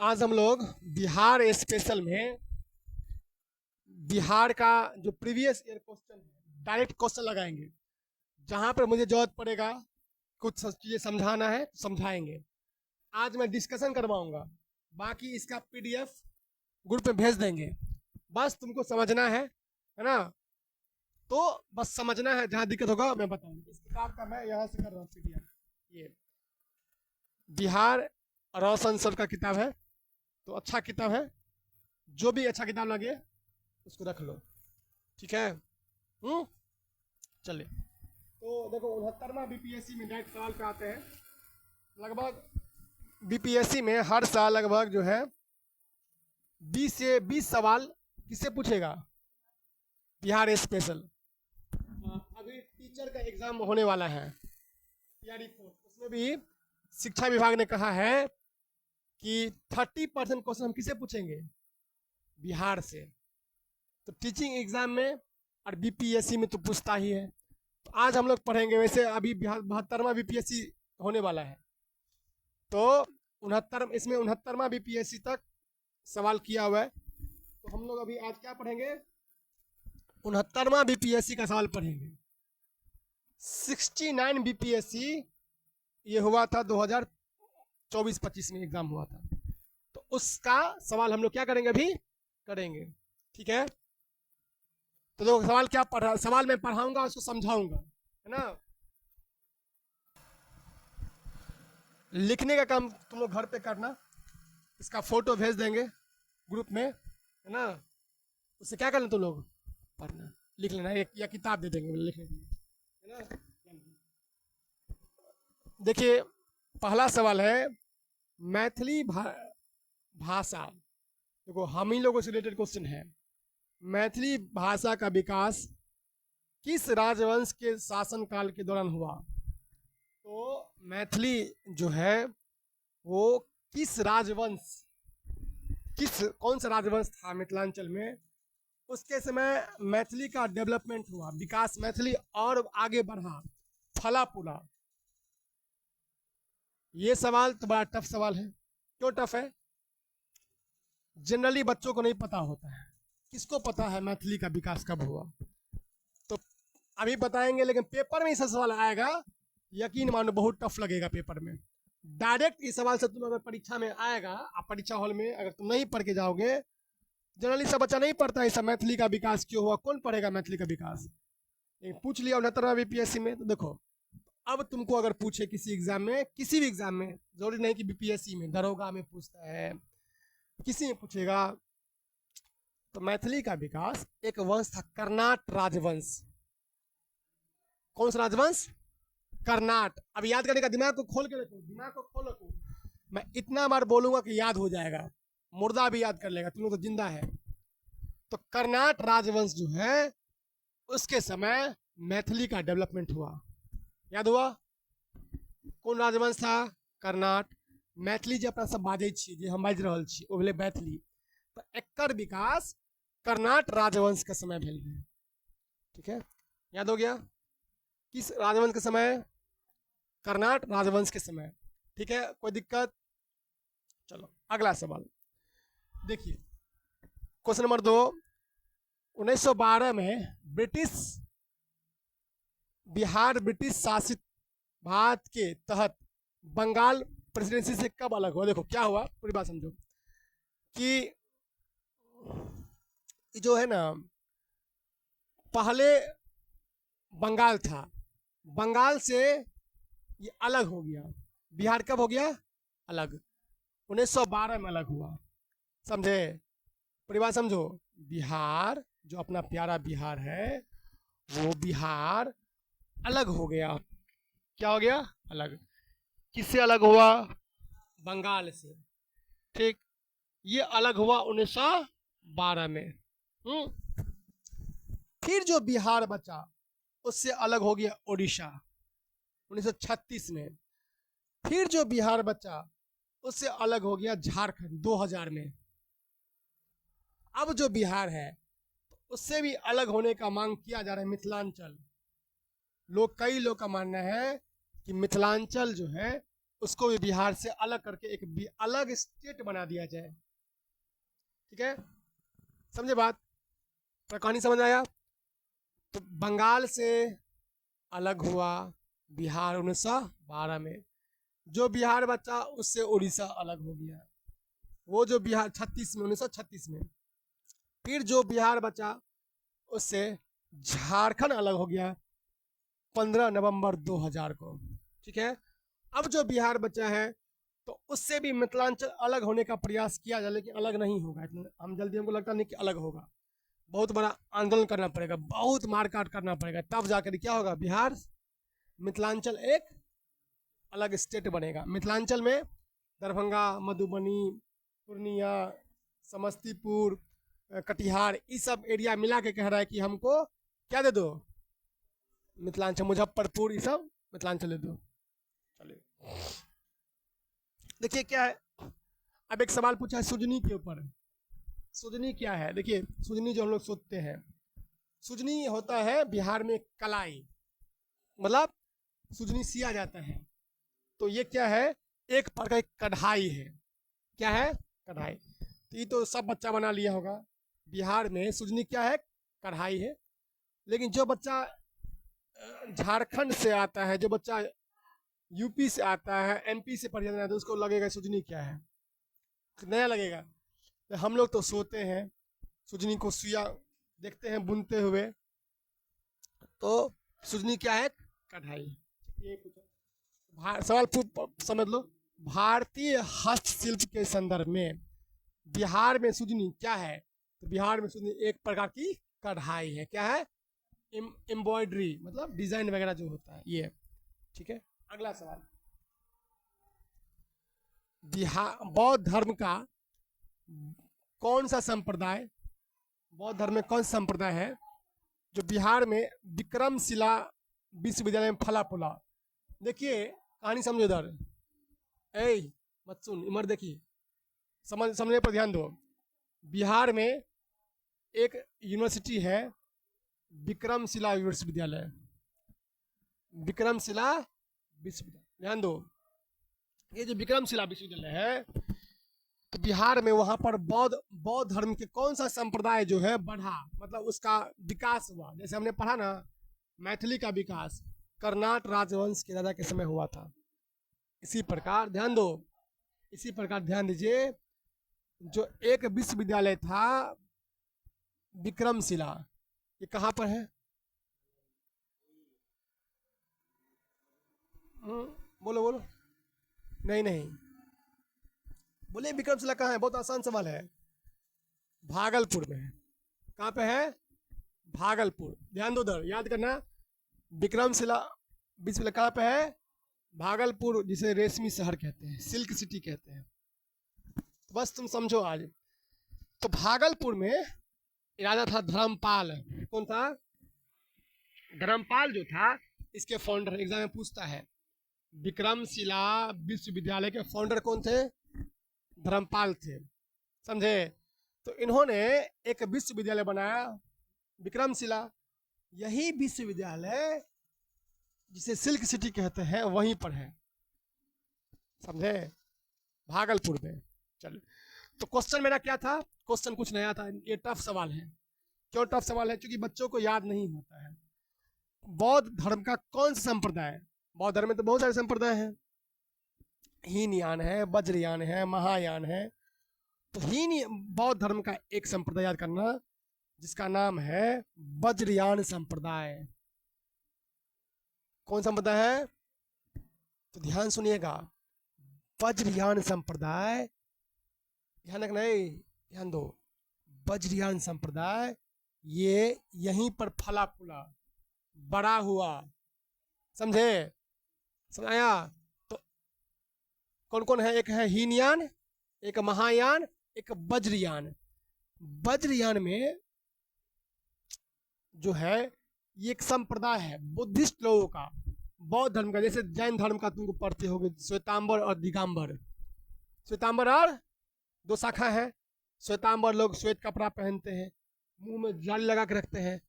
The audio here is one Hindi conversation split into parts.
आज हम लोग बिहार स्पेशल में बिहार का जो प्रीवियस ईयर क्वेश्चन है डायरेक्ट क्वेश्चन लगाएंगे। जहां पर मुझे जरूरत पड़ेगा कुछ चीज़ें समझाना है समझाएंगे। आज मैं डिस्कशन करवाऊंगा, बाकी इसका पीडीएफ ग्रुप में भेज देंगे। बस तुमको समझना है ना। तो बस समझना है, जहाँ दिक्कत होगा मैं बताऊंगा। इस किताब का मैं यहाँ से कर रहा हूँ पीडीएफ। ये बिहार रोशन सर का किताब है, तो अच्छा किताब है। जो भी अच्छा किताब लगे उसको रख लो, ठीक है। चलिए, तो देखो 69वां बीपीएससी में डायरेक्ट सवाल पे आते हैं। लगभग बीपीएससी में हर साल लगभग जो है 20 से 20 सवाल किससे पूछेगा? बिहार स्पेशल। अभी टीचर का एग्जाम होने वाला है तैयारी फोर्स, उसमें भी शिक्षा विभाग ने कहा है कि 30% क्वेश्चन हम किससे पूछेंगे? बिहार से। तो टीचिंग एग्जाम में और बीपीएससी में तो पूछता ही है। तो आज हम लोग पढ़ेंगे। वैसे अभी 72वां बीपीएससी होने वाला है, तो 69वां बीपीएससी तक सवाल किया हुआ है। तो हम लोग अभी आज क्या पढ़ेंगे? 69वां बीपीएससी का सवाल पढ़ेंगे। 69 बीपीएससी ये हुआ था 2024-25 में एग्जाम हुआ था, तो उसका सवाल हम लोग क्या करेंगे? अभी करेंगे, ठीक है। तो देखो सवाल क्या पढ़ा, सवाल मैं पढ़ाऊंगा उसको समझाऊंगा, है ना। लिखने का काम तुम लोग घर पे करना। इसका फोटो भेज देंगे ग्रुप में, है ना। उससे क्या करना, तुम लोग पढ़ना, लिख लेना। एक या किताब दे देंगे लिखने के लिए, है ना। देखिए पहला सवाल है मैथिली भाषा। देखो हम ही लोगों से रिलेटेड क्वेश्चन है। मैथिली भाषा का विकास किस राजवंश के शासनकाल के दौरान हुआ? तो मैथिली जो है वो किस राजवंश, कौन सा राजवंश था मिथिलांचल में, उसके समय मैथिली का डेवलपमेंट हुआ, विकास, मैथिली और आगे बढ़ा, फला फूला। ये सवाल तो बड़ा टफ सवाल है। क्यों टफ है? जनरली बच्चों को नहीं पता होता है। किसको पता है मैथिली का विकास कब हुआ? तो अभी बताएंगे, लेकिन पेपर में ऐसा सवाल आएगा, यकीन मानो बहुत टफ लगेगा पेपर में। डायरेक्ट इस सवाल से तुम अगर परीक्षा में आएगा, आप परीक्षा हॉल में अगर तुम नहीं पढ़ के जाओगे, जनरली सब बच्चा नहीं पढ़ता है मैथिली का विकास क्यों हुआ, कौन पढ़ेगा मैथिली का विकास? पूछ लिया 69वां बीपीएससी में। तो देखो अब तुमको अगर पूछे किसी एग्जाम में, किसी भी एग्जाम में, जरूरी नहीं कि बीपीएससी में, दरोगा में पूछता है, किसी में पूछेगा, तो मैथिली का विकास एक वंश था, कर्नाट राजवंश। कौन सा राजवंश? कर्नाट। अब याद करने का, दिमाग को खोल के रखो, दिमाग को खोल रखो। मैं इतना बार बोलूंगा कि याद हो जाएगा, मुर्दा भी याद कर लेगा, तुम लोग तो जिंदा है। तो कर्नाट राजवंश जो है उसके समय मैथिली का डेवलपमेंट हुआ। याद हुआ? कौन राजवंश था? कर्नाट। मैथिली जे अपना सब बाजै छी, जे हम बाजि रहल छी, ओ भेलै मैथिली। तो एकर विकास कर्नाट राजवंश के समय भेल रहे, ठीक है। याद हो गया? किस राजवंश के समय? कर्नाट राजवंश के समय, ठीक है। कोई दिक्कत? चलो अगला सवाल देखिए, क्वेश्चन नंबर 2। 1912 में बिहार ब्रिटिश शासित भारत के तहत बंगाल प्रेसिडेंसी से कब अलग हुआ? देखो क्या हुआ, पूरी बात समझो। कि जो है ना, पहले बंगाल था, बंगाल से ये अलग हो गया। बिहार कब हो गया अलग? 1912 में अलग हुआ, समझे? पूरी बात समझो। बिहार जो अपना प्यारा बिहार है, वो बिहार अलग हो गया। क्या हो गया? अलग। किससे अलग हुआ? बंगाल से, ठीक। ये अलग हुआ 1912 में। फिर जो बिहार बचा उससे अलग हो गया उड़ीसा 1936 में। फिर जो बिहार बचा उससे अलग हो गया झारखंड 2000 में। अब जो बिहार है उससे भी अलग होने का मांग किया जा रहा है मिथिलांचल। कई लोग का मानना है कि मिथिलांचल जो है उसको भी बिहार से अलग करके एक अलग स्टेट बना दिया जाए। ठीक है, समझे बात? पर कहानी समझ आया? तो बंगाल से अलग हुआ बिहार 1912 में। जो बिहार बचा उससे उड़ीसा अलग हो गया, वो जो बिहार 36 में, 1936 में। फिर जो बिहार बचा उससे झारखंड अलग हो गया 15 नवंबर 2000 को। ठीक है, अब जो बिहार बचा है तो उससे भी मिथिलांचल अलग होने का प्रयास किया जाए, लेकिन अलग नहीं होगा हम जल्दी, हमको लगता नहीं कि अलग होगा। बहुत बड़ा आंदोलन करना पड़ेगा, बहुत मारकाट करना पड़ेगा, तब जाकर क्या होगा, बिहार मिथिलांचल एक अलग स्टेट बनेगा। मिथिलांचल में दरभंगा, मधुबनी, पूर्णिया, समस्तीपुर, कटिहार, ये सब एरिया मिला के कह रहा है कि हमको क्या दे दो, मिथिलांचल, मुजफ्फरपुर, ये सब मिथिलांचल दे दो। चलिए देखिए क्या है, अब एक सवाल पूछा है सुजनी के ऊपर। सुजनी क्या है? देखिए सुजनी जो हम लोग सोचते हैं, सुजनी होता है बिहार में कलाई, मतलब सुजनी सिया जाता है। तो ये क्या है, एक प्रकार का कढ़ाई है। क्या है? कढ़ाई। तो ये तो सब बच्चा बना लिया होगा। बिहार में सुजनी क्या है? कढ़ाई है। लेकिन जो बच्चा झारखंड से आता है, जो बच्चा यूपी से आता है, एमपी से पढ़ जाता है, तो उसको लगेगा सुजनी क्या है, नया लगेगा। तो हम लोग तो सोते हैं सुजनी को सुइया देखते हैं बुनते हुए, तो सुजनी क्या है? कढ़ाई। ये सवाल समझ लो। भारतीय हस्तशिल्प के संदर्भ में बिहार में सुजनी क्या है? तो बिहार में सुजनी एक प्रकार की कढ़ाई है। क्या है? एम्ब्रॉयडरी, मतलब डिजाइन वगैरह जो होता है ये। ठीक है, अगला सवाल, बिहार बौद्ध धर्म का कौन सा संप्रदाय, बौद्ध धर्म में कौन सा संप्रदाय है जो बिहार में विक्रमशिला विश्वविद्यालय में फला फूला? देखिए कहानी समझो इधर, ए मत सुन, इमर देखिए, समझने पर ध्यान दो। बिहार में एक यूनिवर्सिटी है विक्रमशिला विश्वविद्यालय, विक्रमशिला विश्वविद्यालय, ध्यान दो। ये जो विक्रमशिला विश्वविद्यालय है, तो बिहार में वहां पर बौद्ध धर्म के कौन सा संप्रदाय जो है बढ़ा, मतलब उसका विकास हुआ। जैसे हमने पढ़ा ना, मैथिली का विकास कर्नाट राजवंश के राजा के समय हुआ था। इसी प्रकार ध्यान दो, इसी प्रकार ध्यान दीजिए, जो एक विश्वविद्यालय था विक्रमशिला, ये कहाँ पर है? बोलो बोलो, नहीं नहीं, बोले विक्रमशिला कहाँ है? बहुत आसान सवाल है, भागलपुर में है। कहाँ पे है? भागलपुर। ध्यान दो उधर, याद करना, विक्रमशिला विश्वविद्यालय कहाँ पे है? भागलपुर, जिसे रेशमी शहर कहते हैं, सिल्क सिटी कहते हैं। तो बस तुम समझो आज। तो भागलपुर में राजा था धर्मपाल। कौन था? धर्मपाल जो था, इसके फाउंडर, एग्जाम में पूछता है, विक्रमशिला विश्वविद्यालय के फाउंडर कौन थे? धर्मपाल थे, समझे? तो इन्होंने एक विश्वविद्यालय बनाया विक्रमशिला। यही विश्वविद्यालय जिसे सिल्क सिटी कहते हैं वहीं पर है, समझे, भागलपुर में। चलो, तो क्वेश्चन मेरा क्या था? क्वेश्चन कुछ नया था, ये टफ सवाल है। क्यों टफ सवाल है? क्योंकि बच्चों को याद नहीं होता है। बौद्ध धर्म का कौन सा संप्रदाय? बौद्ध धर्म में तो बहुत सारे संप्रदाय हैं, हीनयान है, वज्रयान है, महायान है। तो बौद्ध धर्म का एक संप्रदाय याद करना, जिसका नाम है वज्रयान संप्रदाय। कौन संप्रदाय है? तो ध्यान सुनिएगा, वज्रयान संप्रदाय, ध्यान रखना, ध्यान दो। वज्रयान संप्रदाय ये यहीं पर फला फूला, बड़ा हुआ, समझे, समझाया? तो कौन कौन है? एक है हीनयान, एक महायान, एक वज्रयान। वज्रयान में जो है ये एक संप्रदाय है बुद्धिस्ट लोगों का, बौद्ध धर्म का। जैसे जैन धर्म का तुमको पढ़ते होगे, श्वेतांबर और दिगंबर। श्वेतांबर और दो शाखा है। श्वेतांबर लोग श्वेत कपड़ा पहनते हैं, मुंह में जाली लगा के रखते हैं।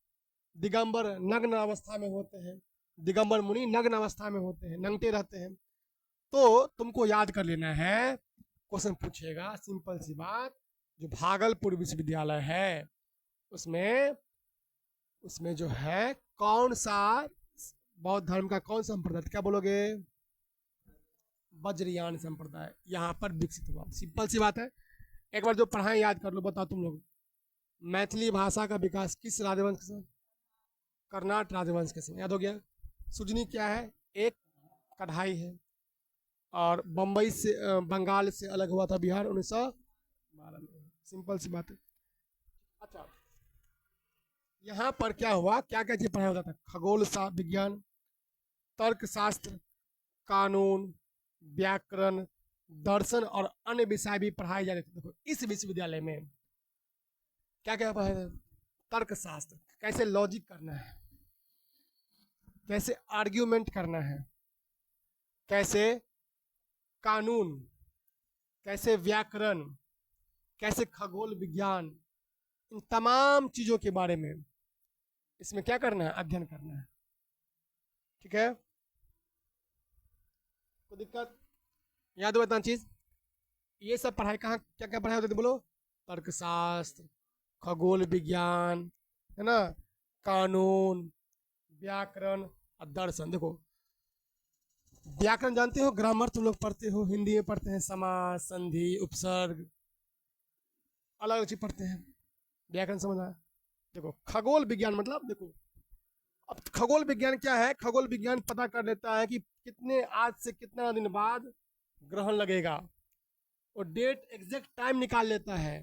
दिगंबर नग्न अवस्था में होते हैं, दिगंबर मुनि नग्न अवस्था में होते हैं, नंगटे रहते हैं। तो तुमको याद कर लेना है, क्वेश्चन पूछेगा सिंपल सी बात, जो भागलपुर विश्वविद्यालय है उसमें उसमें जो है कौन सा बौद्ध धर्म का कौन सा संप्रदाय, क्या बोलोगे, वज्रयान संप्रदाय यहाँ पर विकसित हुआ। सिंपल सी बात है, एक बार जो पढ़ाएं याद कर लो। बताओ तुम लोग, मैथिली भाषा का विकास किस राजवंश के समय, कर्नाट राजवंश के समय, याद हो गया। सुजनी क्या है, एक कढ़ाई है, और बम्बई से बंगाल से अलग हुआ था बिहार 1912 में। सिंपल सी बात है। अच्छा, यहाँ पर क्या हुआ, क्या क्या चीज पढ़ाया होता था, खगोल विज्ञान, तर्क शास्त्र, कानून, व्याकरण, दर्शन और अन्य विषय भी पढ़ाए जा रहे थे। देखो इस विश्वविद्यालय में क्या क्या पढ़ाया था, तर्क शास्त्र, कैसे लॉजिक करना है, कैसे आर्ग्यूमेंट करना है, कैसे कानून, कैसे व्याकरण, कैसे खगोल विज्ञान, इन तमाम चीजों के बारे में इसमें क्या करना है, अध्ययन करना है। ठीक है, कोई दिक्कत, याद हो इतना चीज। ये सब पढ़ाई कहाँ, क्या क्या पढ़ाई होती थी बोलो, तर्कशास्त्र, खगोल विज्ञान, है ना, कानून, व्याकरण और दर्शन। देखो व्याकरण जानते हो, ग्रामर तुम लोग पढ़ते हो, हिंदी में पढ़ते हैं, समास, संधि, उपसर्ग, अलग अलग चीज पढ़ते हैं, व्याकरण समझना है। देखो खगोल विज्ञान मतलब, देखो अब खगोल विज्ञान क्या है, खगोल विज्ञान पता कर लेता है कि कितने, आज से कितना दिन बाद ग्रहण लगेगा, और डेट एग्जैक्ट टाइम निकाल लेता है,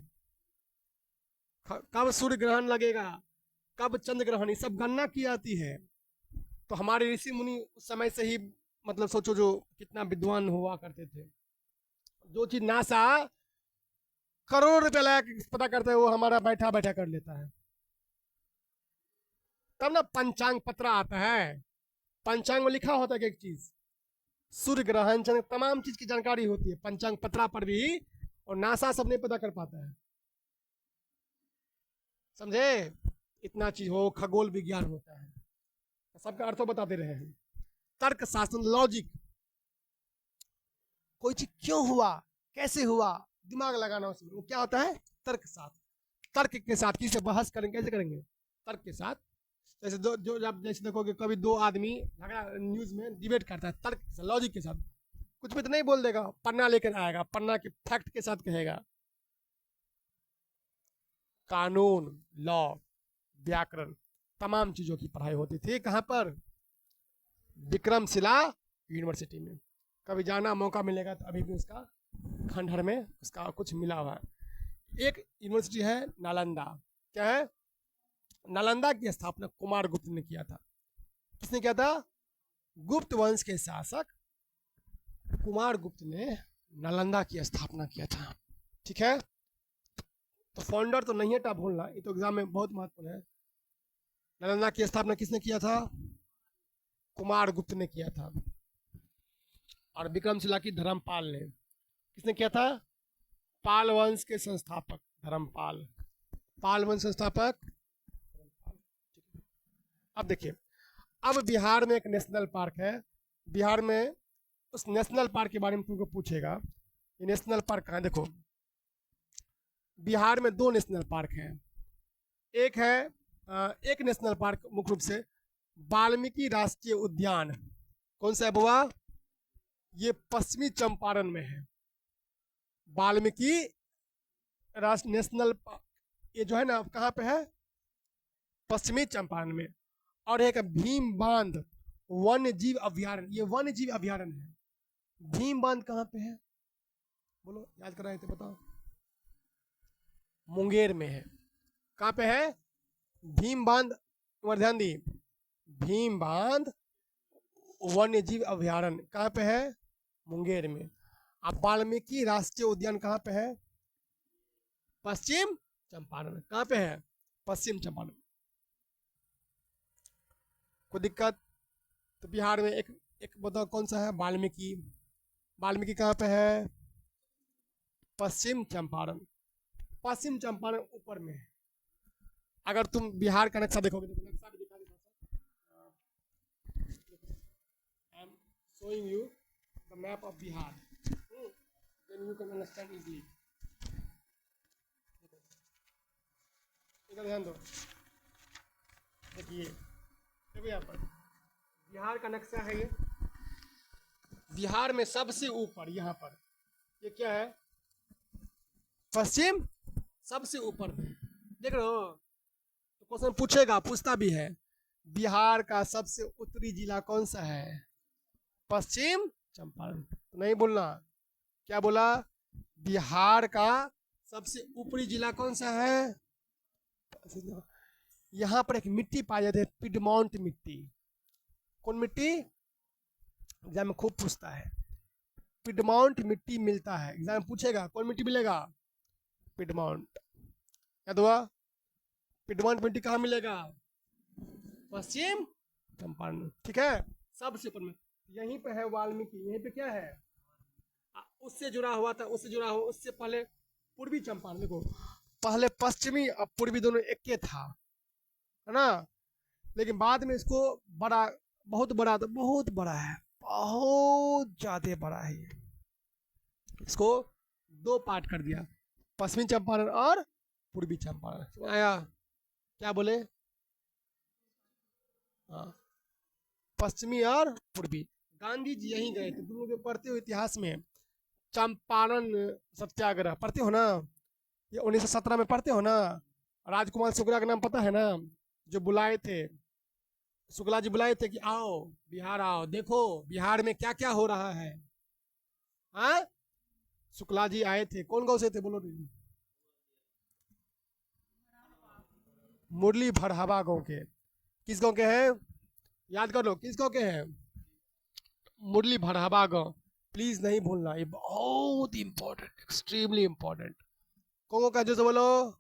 कब सूर्य ग्रहण लगेगा, कब चंद्र ग्रहण, ये सब गणना की जाती है। तो हमारे ऋषि मुनि उस समय से ही, मतलब सोचो जो कितना विद्वान हुआ करते थे, जो चीज नासा करोड़ रुपया लगा के पता करता है, वो हमारा बैठा बैठा कर लेता है। तब ना पंचांग पत्र आता है, पंचांग में लिखा होता है कि एक चीज, सूर्य ग्रहण, चंद्र, तमाम चीज की जानकारी होती है पंचांग पत्रा पर भी, और नासा सब नहीं पता कर पाता है। समझे, इतना चीज हो, खगोल विज्ञान होता है, सबका अर्थ बताते रहे हैं। तर्क शास्त्र, लॉजिक, कोई चीज क्यों हुआ, कैसे हुआ, दिमाग लगाना उसमें, वो क्या होता है, तर्क शास्त्र। तर्क के साथ किसी बहस करेंगे, कैसे करेंगे, तर्क के साथ। जैसे जो जब जैसे देखोगे कभी दो आदमी झगड़ा न्यूज में डिबेट करता है, तर्क से, लॉजिक के साथ, कुछ भी तो नहीं बोल देगा, पन्ना लेकर आएगा, पन्ना के फैक्ट के साथ कहेगा। कानून, लॉ, व्याकरण, तमाम चीजों की पढ़ाई होती थी कहाँ पर, विक्रमशिला यूनिवर्सिटी में। कभी जाना मौका मिलेगा तो, अभी भी उसका खंडहर में उसका कुछ मिला हुआ है। एक यूनिवर्सिटी है नालंदा, क्या है, नालंदा की स्थापना कुमार गुप्त ने किया था। किसने किया था, गुप्त वंश के शासक कुमार गुप्त ने नालंदा की स्थापना किया था। ठीक है, तो फाउंडर तो नहीं है, टा भूलना, ये तो एग्जाम में बहुत महत्वपूर्ण है। नालंदा की स्थापना किसने किया था, कुमार गुप्त ने किया था। और विक्रमशिला की धर्मपाल ने, किसने किया था, पाल वंश के संस्थापक धर्मपाल, पाल वंश संस्थापक। अब देखिए, अब बिहार में एक नेशनल पार्क है, बिहार में उस नेशनल पार्क के बारे में तुमको पूछेगा, ये नेशनल पार्क कहाँ है। देखो बिहार में दो नेशनल पार्क हैं, एक है एक नेशनल पार्क मुख्य रूप से वाल्मीकि राष्ट्रीय उद्यान, कौन सा है बुआ, ये पश्चिमी चंपारण में है, वाल्मीकि राष्ट्रीय नेशनल पार्क, ये जो है ना कहाँ पे है, पश्चिमी चंपारण में। और एक भीम बांध वन्य जीव अभ्यारण्य, ये वन्य जीव अभ्यारण्य है। भीम बांध कहाँ पे है, बोलो, याद कराए थे, बताओ, मुंगेर में है। कहाँ पे है, भीम बांध, ध्यान दी, भीम बांध वन्य जीव अभ्यारण्य कहाँ पे है, मुंगेर में। अब वाल्मीकि राष्ट्रीय उद्यान कहाँ पे है, पश्चिम चंपारण। कहाँ पे है, पश्चिम चंपारण। कोई दिक्कत, तो बिहार में एक एक बताओ कौन सा है, वाल्मीकि, वाल्मीकि कहाँ पे है, पश्चिम चंपारण। पश्चिम चंपारण ऊपर में है। अगर तुम बिहार का नक्शा देखोगे, तो नक्शा भी दिखा देता, I am showing you, the map of Bihar, then you can understand easily. इधर ध्यान दो, देखिए देखो यहाँ पर बिहार का नक्शा है। ये बिहार में सबसे ऊपर यहाँ पर ये क्या है, पश्चिम सबसे ऊपर में, देख रहे हो। तो क्वेश्चन पूछेगा, पूछता भी है, बिहार का सबसे उत्तरी जिला कौन सा है, पश्चिम चंपारण। तो नहीं बोलना, क्या बोला, बिहार का सबसे ऊपरी जिला कौन सा है। यहाँ पर एक मिट्टी पाई जाती है, पिडमॉन्ट मिट्टी। कौन मिट्टी, एग्जाम में खूब पूछता है, पिडमॉन्ट मिट्टी मिलता है, एग्जाम में पूछेगा कौन मिट्टी मिलेगा, पिडमॉन्ट। याद हुआ, पिडमॉन्ट मिट्टी कहाँ मिलेगा, पश्चिम चंपारण, ठीक है, सबसे ऊपर में। यहीं पे है वाल्मीकि, यहीं पे क्या है, उससे जुड़ा हुआ था, उससे जुड़ा हुआ, उससे पहले पूर्वी चंपारण। देखो पहले पश्चिमी और पूर्वी दोनों एक के था, है ना, लेकिन बाद में इसको बड़ा, बहुत बड़ा, तो बहुत बड़ा है, बहुत ज्यादा बड़ा है, इसको दो पार्ट कर दिया, पश्चिमी चंपारण और पूर्वी चंपारण। आया, क्या बोले, हाँ, पश्चिमी और पूर्वी। गांधी जी यहीं गए थे, तुम लोग पढ़ते हो इतिहास में, चंपारण सत्याग्रह पढ़ते हो ना, ये 1917 में पढ़ते हो ना। राजकुमार शुक्ला का नाम पता है ना, जो बुलाए थे, शुक्ला जी बुलाए थे कि आओ बिहार आओ, देखो बिहार में क्या क्या हो रहा है। हाँ, शुक्ला जी आए थे, कौन गांव से थे बोलो, मुरली भड़हवा गांव के। किस गांव के हैं, याद कर लो, किस गांव के हैं, मुरली भड़हवा गांव। प्लीज नहीं भूलना, ये बहुत इंपॉर्टेंट, एक्सट्रीमली इंपॉर्टेंट। कौन का जो से बोलो,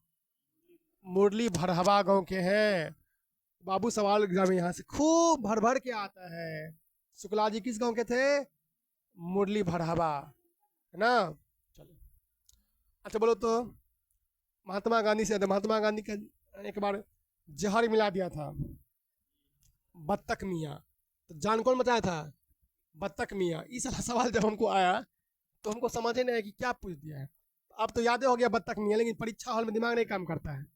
मुरली भड़हवा गांव के हैं। बाबू सवाल एग्जाम में यहाँ से खूब भर भर के आता है। शुक्ला जी किस गांव के थे, मुरली भड़हवा, है ना। चलो अच्छा बोलो तो, महात्मा गांधी से, महात्मा गांधी का एक बार जहर मिला दिया था बत्तख मियाँ, तो जान कौन बताया था, बत्तख मियाँ। इस सवाल जब हमको आया तो हमको समझ ही नहीं आया कि क्या पूछ दिया है। अब तो याद हो गया बत्तख मियाँ, लेकिन परीक्षा हॉल में दिमाग नहीं काम करता है,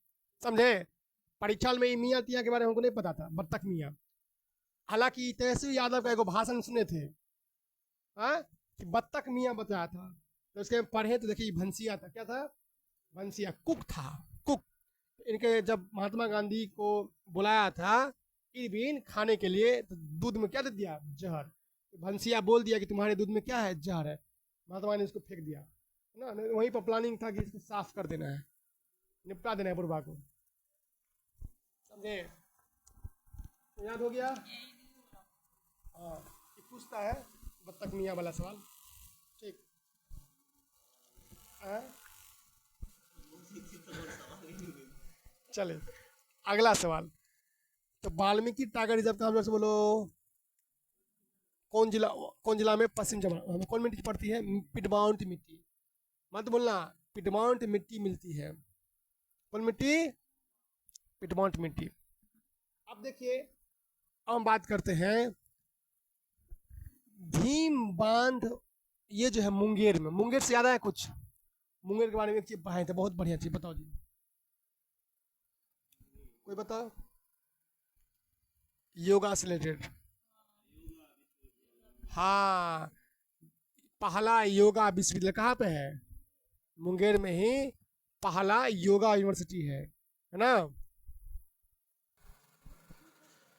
समझे। परीक्षा हॉल में मियाँ तियाँ के बारे में हमको नहीं पता था, बत्तख मियाँ। हालांकि तेजस्वी यादव का एक भाषण सुने थे, हाँ, कि बत्तख मियाँ बताया था, तो उसके पढ़े तो देखिए भंसिया था, क्या था, भंसिया, कुक था, कुक। इनके जब महात्मा गांधी को बुलाया था इरविन खाने के लिए, तो दूध में क्या दे दिया, जहर। भंसिया बोल दिया कि तुम्हारे दूध में क्या है, जहर है। महात्मा ने इसको फेंक दिया, है ना। वहीं पर प्लानिंग था कि इसको साफ कर देना है, निपटा देना है बुरबा को, समझे। तो याद हो गया। हाँ, पूछता है बत्तख मियाँ वाला सवाल, ठीक है। चले अगला सवाल। तो वाल्मीकि टाइगर रिजर्व का हम लोग से बोलो, कौन जिला, कौन जिला में, पश्चिम चंपारण। हमें कौन मिट्टी पड़ती है, पिडमाउंट मिट्टी, मत बोलना, पिडमाउंट मिट्टी मिलती है। कौन मिट्टी, पिडमाउंट मिट्टी। अब देखिए, अब हम बात करते हैं भीम बांध, ये जो है मुंगेर में, मुंगेर से याद है कुछ, मुंगेर के बारे में एक चीज पढ़ाए थे, बहुत बढ़िया चीज, बताओ जी, कोई बताओ, योगा से रिलेटेड। हाँ, पहला योगा विश्वविद्यालय कहाँ पे है, मुंगेर में ही पहला योगा यूनिवर्सिटी है ना।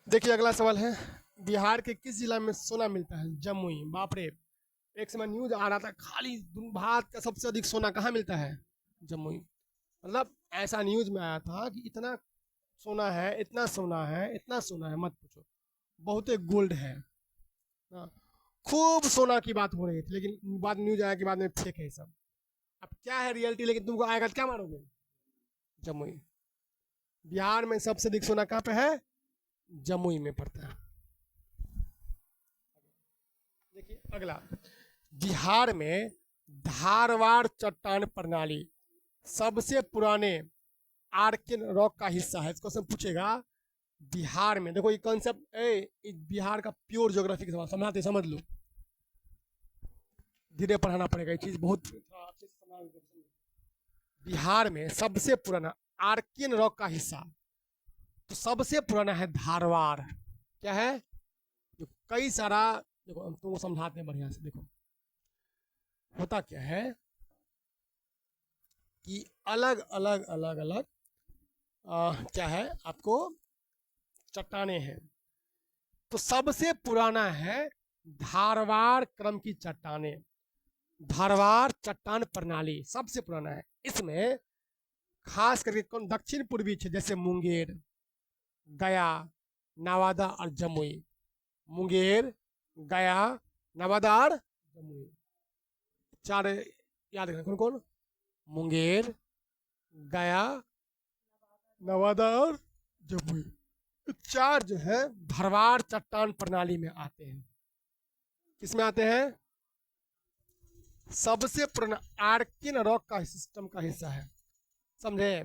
देखिए अगला सवाल है, बिहार के किस जिला में सोना मिलता है, जमुई। बाप रे, एक समय न्यूज आ रहा था, खाली भारत का सबसे अधिक सोना कहाँ मिलता है, जमुई। मतलब ऐसा न्यूज में आया था कि इतना सोना है, इतना सोना है, इतना सोना है, मत पूछो, बहुत गोल्ड है ना। खूब सोना की बात हो रही थी, लेकिन बाद न्यूज आया कि बाद में फेक है सब। अब क्या है रियलिटी, लेकिन तुमको आएगा तो क्या मारोगे, जमुई। बिहार में सबसे अधिक सोना कहाँ पे है, जमुई में पड़ता है। देखिए अगला, बिहार में धारवाड़ चट्टान प्रणाली सबसे पुराने आर्किन रॉक का हिस्सा है। इसको सब पूछेगा बिहार में, देखो ये कॉन्सेप्ट बिहार का प्योर ज्योग्राफी का सवाल, समझाते समझ लो। धीरे पढ़ाना पड़ेगा, ये चीज़ बहुत थोड़ा अच्छे से समझ। बिहार में सबसे पुराना आर्कियन रॉक का हिस्सा, तो सबसे पुराना है धारवाड़। क्या है? जो कई सारा, देखो हम तुमको समझाते हैं बढ़िया से। देखो होता क्या है कि अलग अलग अलग अलग क्या है आपको, चट्टाने हैं। तो सबसे पुराना है धारवाड़ क्रम की चट्टाने, धारवाड़ चट्टान प्रणाली सबसे पुराना है। इसमें खास करके कौन, दक्षिण पूर्वी क्षेत्र जैसे मुंगेर, गया, नवादा और जमुई। मुंगेर, गया, नवादा और जमुई, चार याद रखना। कौन कौन? मुंगेर, गया, नवादा और जमुई, चार जो है धारवाड़ चट्टान प्रणाली में आते हैं। किस में आते हैं? सबसे पुराना आर्कियन रॉक का सिस्टम का हिस्सा है, समझे?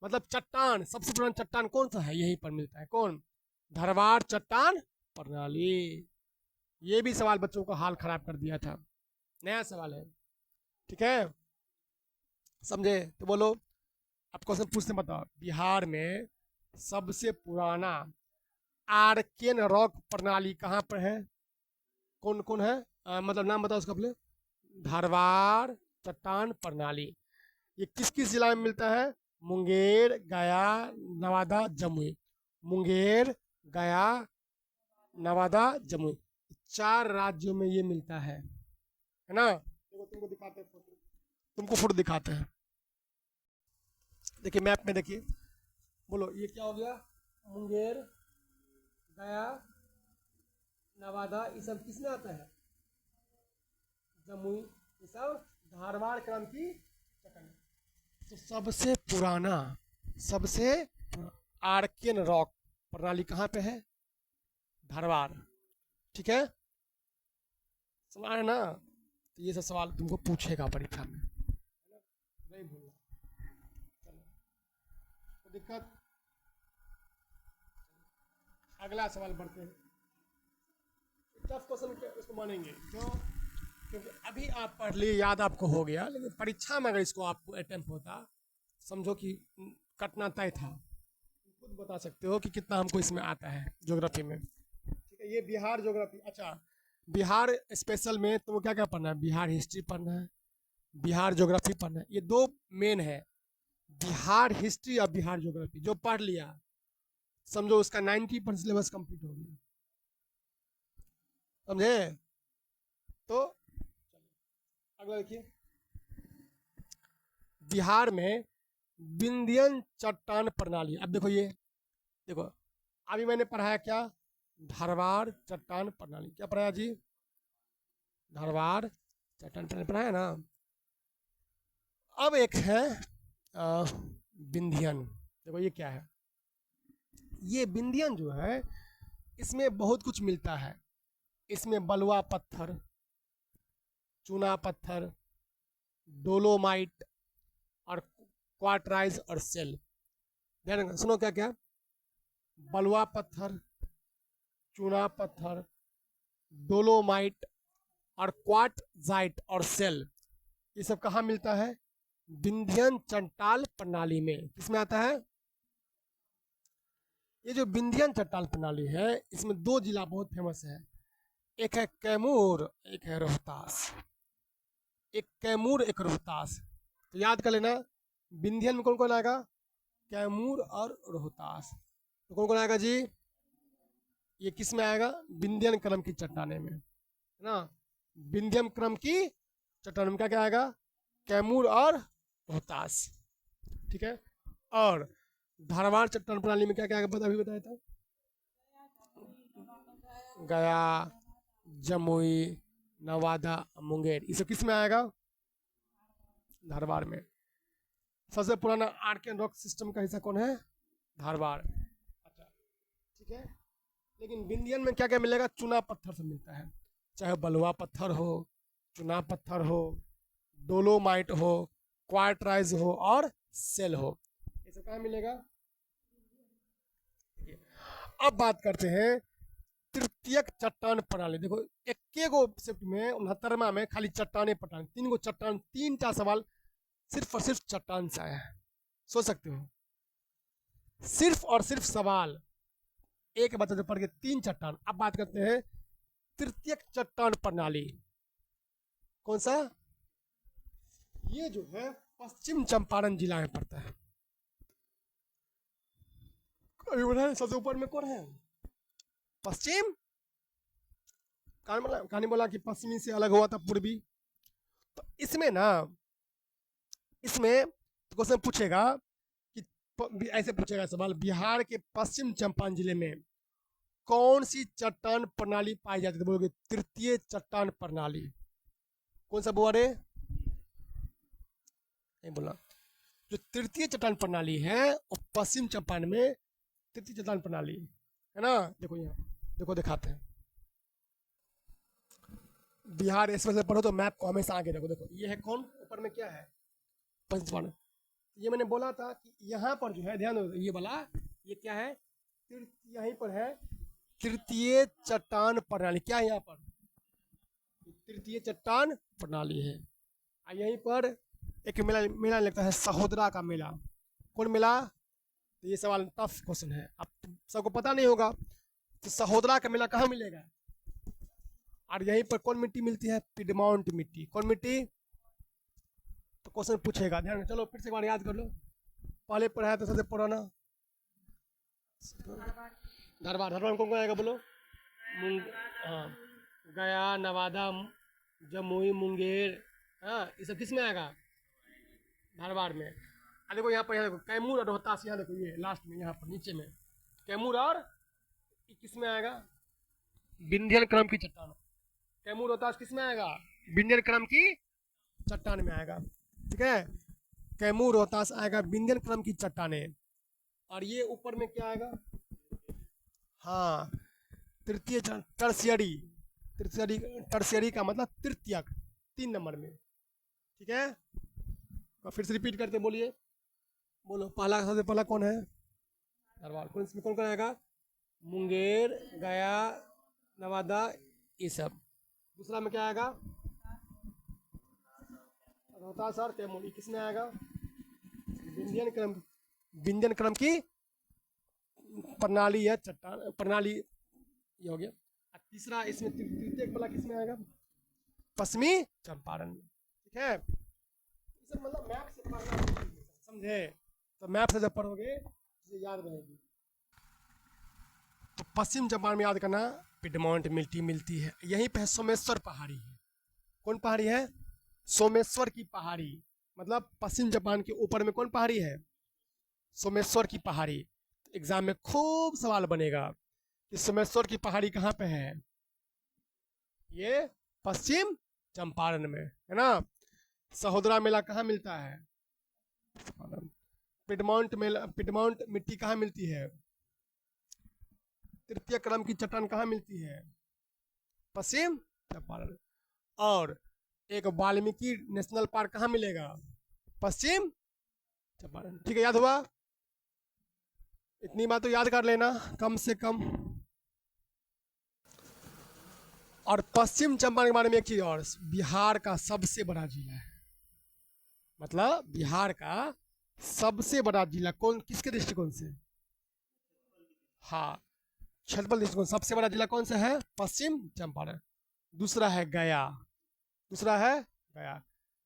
मतलब चट्टान, सबसे पुराना चट्टान कौन सा है, यहीं पर मिलता है। कौन? धारवाड़ चट्टान प्रणाली। ये भी सवाल बच्चों का हाल खराब कर दिया था, नया सवाल है, ठीक है, समझे? तो बोलो, आप क्वेश्चन पूछते बताओ, बिहार में सबसे पुराना आर्कियन रॉक प्रणाली कहाँ पर है? कौन कौन है? मतलब नाम बताओ उसका पहले। धारवाड़ चट्टान प्रणाली, ये किस किस जिला में मिलता है? मुंगेर, गया, नवादा, जमुई। मुंगेर, गया, नवादा, जमुई, चार राज्यों में ये मिलता है ना? देखो तुमको दिखाते हैं फोटो, तुमको फोटो दिखाते हैं। देखिए मैप में, देखिए, बोलो ये क्या हो गया? मुंगेर, गया, नवादा, ये सब किसमें आता है? जमुई, ये सब धारवाड़ क्रम की चट्टान। तो सबसे पुराना, सबसे आर्कियन रॉक प्रणाली कहाँ पे है? धारवाड़, ठीक है, समझ है ना? तो ये सब सवाल तुमको पूछेगा परीक्षा में, नहीं भूलना। चलो, तो दिक्कत, अगला सवाल बढ़ते हैं। टफ क्वेश्चन इसको मानेंगे क्यों? क्योंकि अभी आप पढ़ लिए, याद आपको हो गया, लेकिन परीक्षा में अगर इसको आपको अटेम्प्ट होता, समझो कि कटना तय था। खुद बता सकते हो कि कितना हमको इसमें आता है ज्योग्राफी में, ठीक है? ये बिहार ज्योग्राफी। अच्छा, बिहार स्पेशल में तुमको क्या क्या पढ़ना है? बिहार हिस्ट्री पढ़ना है, बिहार ज्योग्राफी पढ़ना है, ये दो मेन है, बिहार हिस्ट्री और बिहार ज्योग्राफी। जो पढ़ लिया समझो उसका 90% सिलेबस कंप्लीट हो गया, समझे? तो अगला देखिए, बिहार में विंध्यन चट्टान प्रणाली। अब देखो ये, देखो अभी मैंने पढ़ाया क्या? धारवाड़ चट्टान प्रणाली। क्या पढ़ाया जी? धारवाड़ चट्टान प्रणाली पढ़ाया ना। अब एक है विंध्यन। देखो ये क्या है? ये विंध्यन जो है, इसमें बहुत कुछ मिलता है। इसमें बलुआ पत्थर, चूना पत्थर, डोलोमाइट और क्वार्टराइज और सेल। ध्यान सुनो, क्या क्या? बलुआ पत्थर, चूना पत्थर, डोलोमाइट और क्वार्टजाइट और सेल, ये सब कहाँ मिलता है? विंध्यन चट्टान प्रणाली में। किसमें आता है? ये जो विंध्यन चट्टान प्रणाली है, इसमें दो जिला बहुत फेमस है, एक है कैमूर, एक है रोहतास। एक कैमूर, एक रोहतास। तो याद कर लेना, विंध्यन में कौन कौन आएगा? कैमूर और रोहतास। तो कौन कौन आएगा जी? ये किस में आएगा? विंध्यन क्रम की चट्टाने में, है ना? विंध्यन क्रम की चट्टान में क्या क्या आएगा? कैमूर और रोहतास, ठीक है। और धारवाड़ चट्टान प्रणाली में क्या क्या आएगा? अभी बताया था, गया, जमुई, नवादा, मुंगेर, ये सब किस में आएगा? धारवाड़ में। सबसे पुराना आर्कियन रॉक सिस्टम का हिस्सा कौन है? धारवाड़। अच्छा, ठीक है। लेकिन विंध्यन में क्या क्या मिलेगा? चूना पत्थर से मिलता है, चाहे बलुआ पत्थर हो, चूना पत्थर हो, डोलोमाइट हो, क्वार्टराइज हो और सेल हो, ये सब कहाँ मिलेगा? अब बात करते हैं तृतीयक चट्टान प्रणाली। देखो एक गो शिफ्ट में 69वां में खाली चट्टाने पटान, 3 गो चट्टान, 3टा सवाल सिर्फ और सिर्फ चट्टान से आया है, सोच सकते हो। सिर्फ और सिर्फ सवाल एक बच्चे से पढ़ के 3 चट्टान। अब बात करते हैं तृतीयक चट्टान प्रणाली, कौन सा? ये जो है पश्चिम चंपारण जिला में पड़ता है। अभी बोला सबसे ऊपर में कौन है? पश्चिम। कहानी बोला कि पश्चिमी से अलग हुआ था पूर्वी। तो इसमें ना, इसमें क्वेश्चन पूछेगा कि ऐसे पूछेगा सवाल, बिहार के पश्चिम चंपारण जिले में कौन सी चट्टान प्रणाली पाई जाती है? बोलोगे तृतीय चट्टान प्रणाली। कौन सा बुआ रे? नहीं बोला। जो तृतीय चट्टान प्रणाली है वो पश्चिम चंपारण में तृतीय चट्टान प्रणाली है ना। देखो यहाँ, देखो दिखाते हैं। बिहार इसमें से पढ़ो तो मैप को हमेशा आगे देखो। देखो ये है कौन, ऊपर में क्या है? पश्चिम चंपारण। ये मैंने बोला था कि यहाँ पर जो है, ध्यान दो, ये वाला ये क्या है? यहीं पर है तृतीय चट्टान प्रणाली। क्या है यहाँ पर? तृतीय चट्टान प्रणाली है। यहीं पर एक मेला मेला लगता है, सहोदरा का मेला। कौन मेला? तो ये सवाल टफ क्वेश्चन है, अब सबको पता नहीं होगा। तो सहोदरा का मेला कहाँ मिलेगा? और यहीं पर कौन मिट्टी मिलती है? पिडमाउंट मिट्टी। कौन मिट्टी? तो क्वेश्चन पूछेगा, ध्यान। चलो फिर से एक बार याद कर लो, पहले पढ़ाया तो सबसे पुराना धरवार। धरवार में कौन कौन आएगा बोलो? हाँ, गया, नवादा, जमुई, मुंगेर, हाँ, ये सब किस में आएगा? धारवाड़ में। देखो यहाँ पर, यहाँ देखो कैमूर और रोहतास, यहाँ देखो ये लास्ट में, यहाँ पर नीचे में कैमूर, और किस में आएगा? विंध्यन क्रम की चट्टान। कैमूर रोहतास किस में आएगा? विंध्यन क्रम की चट्टान में आएगा। ठीक है, कैमूर रोहतास आएगा विंध्यन क्रम की चट्टाने। और ये ऊपर में क्या आएगा? हाँ, तृतीय टर्सियरी। टर्सियरी का मतलब तृतीयक, 3 नंबर में। ठीक है, तो फिर से रिपीट करते बोलिए, बोलो। पहला, सबसे पहला कौन है? धारवाड़। कौन इसमें कौन कौन आएगा? मुंगेर, गया, नवादा, ये सब। दूसरा में क्या आएगा? रोहतास और कैमूर। किस में आएगा? विंध्यन क्रम की प्रणाली है, चट्टान प्रणाली, ये हो गया। तीसरा इसमें तृतीय वाला किस में आएगा? पश्चिमी चंपारण। ठीक है, मतलब मैप से पढ़ना, समझे? तो मैप से जब पढ़ोगे तो याद रहेगी। तो पश्चिम चंपारण में याद करना, पिडमाउंट मिट्टी मिलती है। यहीं पे सोमेश्वर पहाड़ी है। कौन पहाड़ी है? सोमेश्वर की पहाड़ी। मतलब पश्चिम चंपारण के ऊपर में कौन पहाड़ी है? सोमेश्वर की पहाड़ी। तो एग्जाम में खूब सवाल बनेगा कि सोमेश्वर की पहाड़ी कहाँ पे है? ये पश्चिम चंपारण में है ना। सहोदरा मेला कहाँ मिलता है? पिडमाउंट मेला, पिडमाउंट मिट्टी कहाँ मिलती है? तृतीय क्रम की चट्टान कहाँ मिलती है? पश्चिम चंपारण। और एक वाल्मीकि नेशनल पार्क कहाँ मिलेगा? पश्चिम चंपारण। ठीक है, याद हुआ? इतनी बात तो याद कर लेना कम से कम। और पश्चिम चंपारण के बारे में एक चीज और, बिहार का सबसे बड़ा जिला है। मतलब बिहार का सबसे बड़ा जिला कौन, किसके दृष्टिकोण से? हाँ, क्षेत्रफल दृष्टिकोण सबसे बड़ा जिला कौन सा है? पश्चिम चंपारण। दूसरा है गया, दूसरा है गया,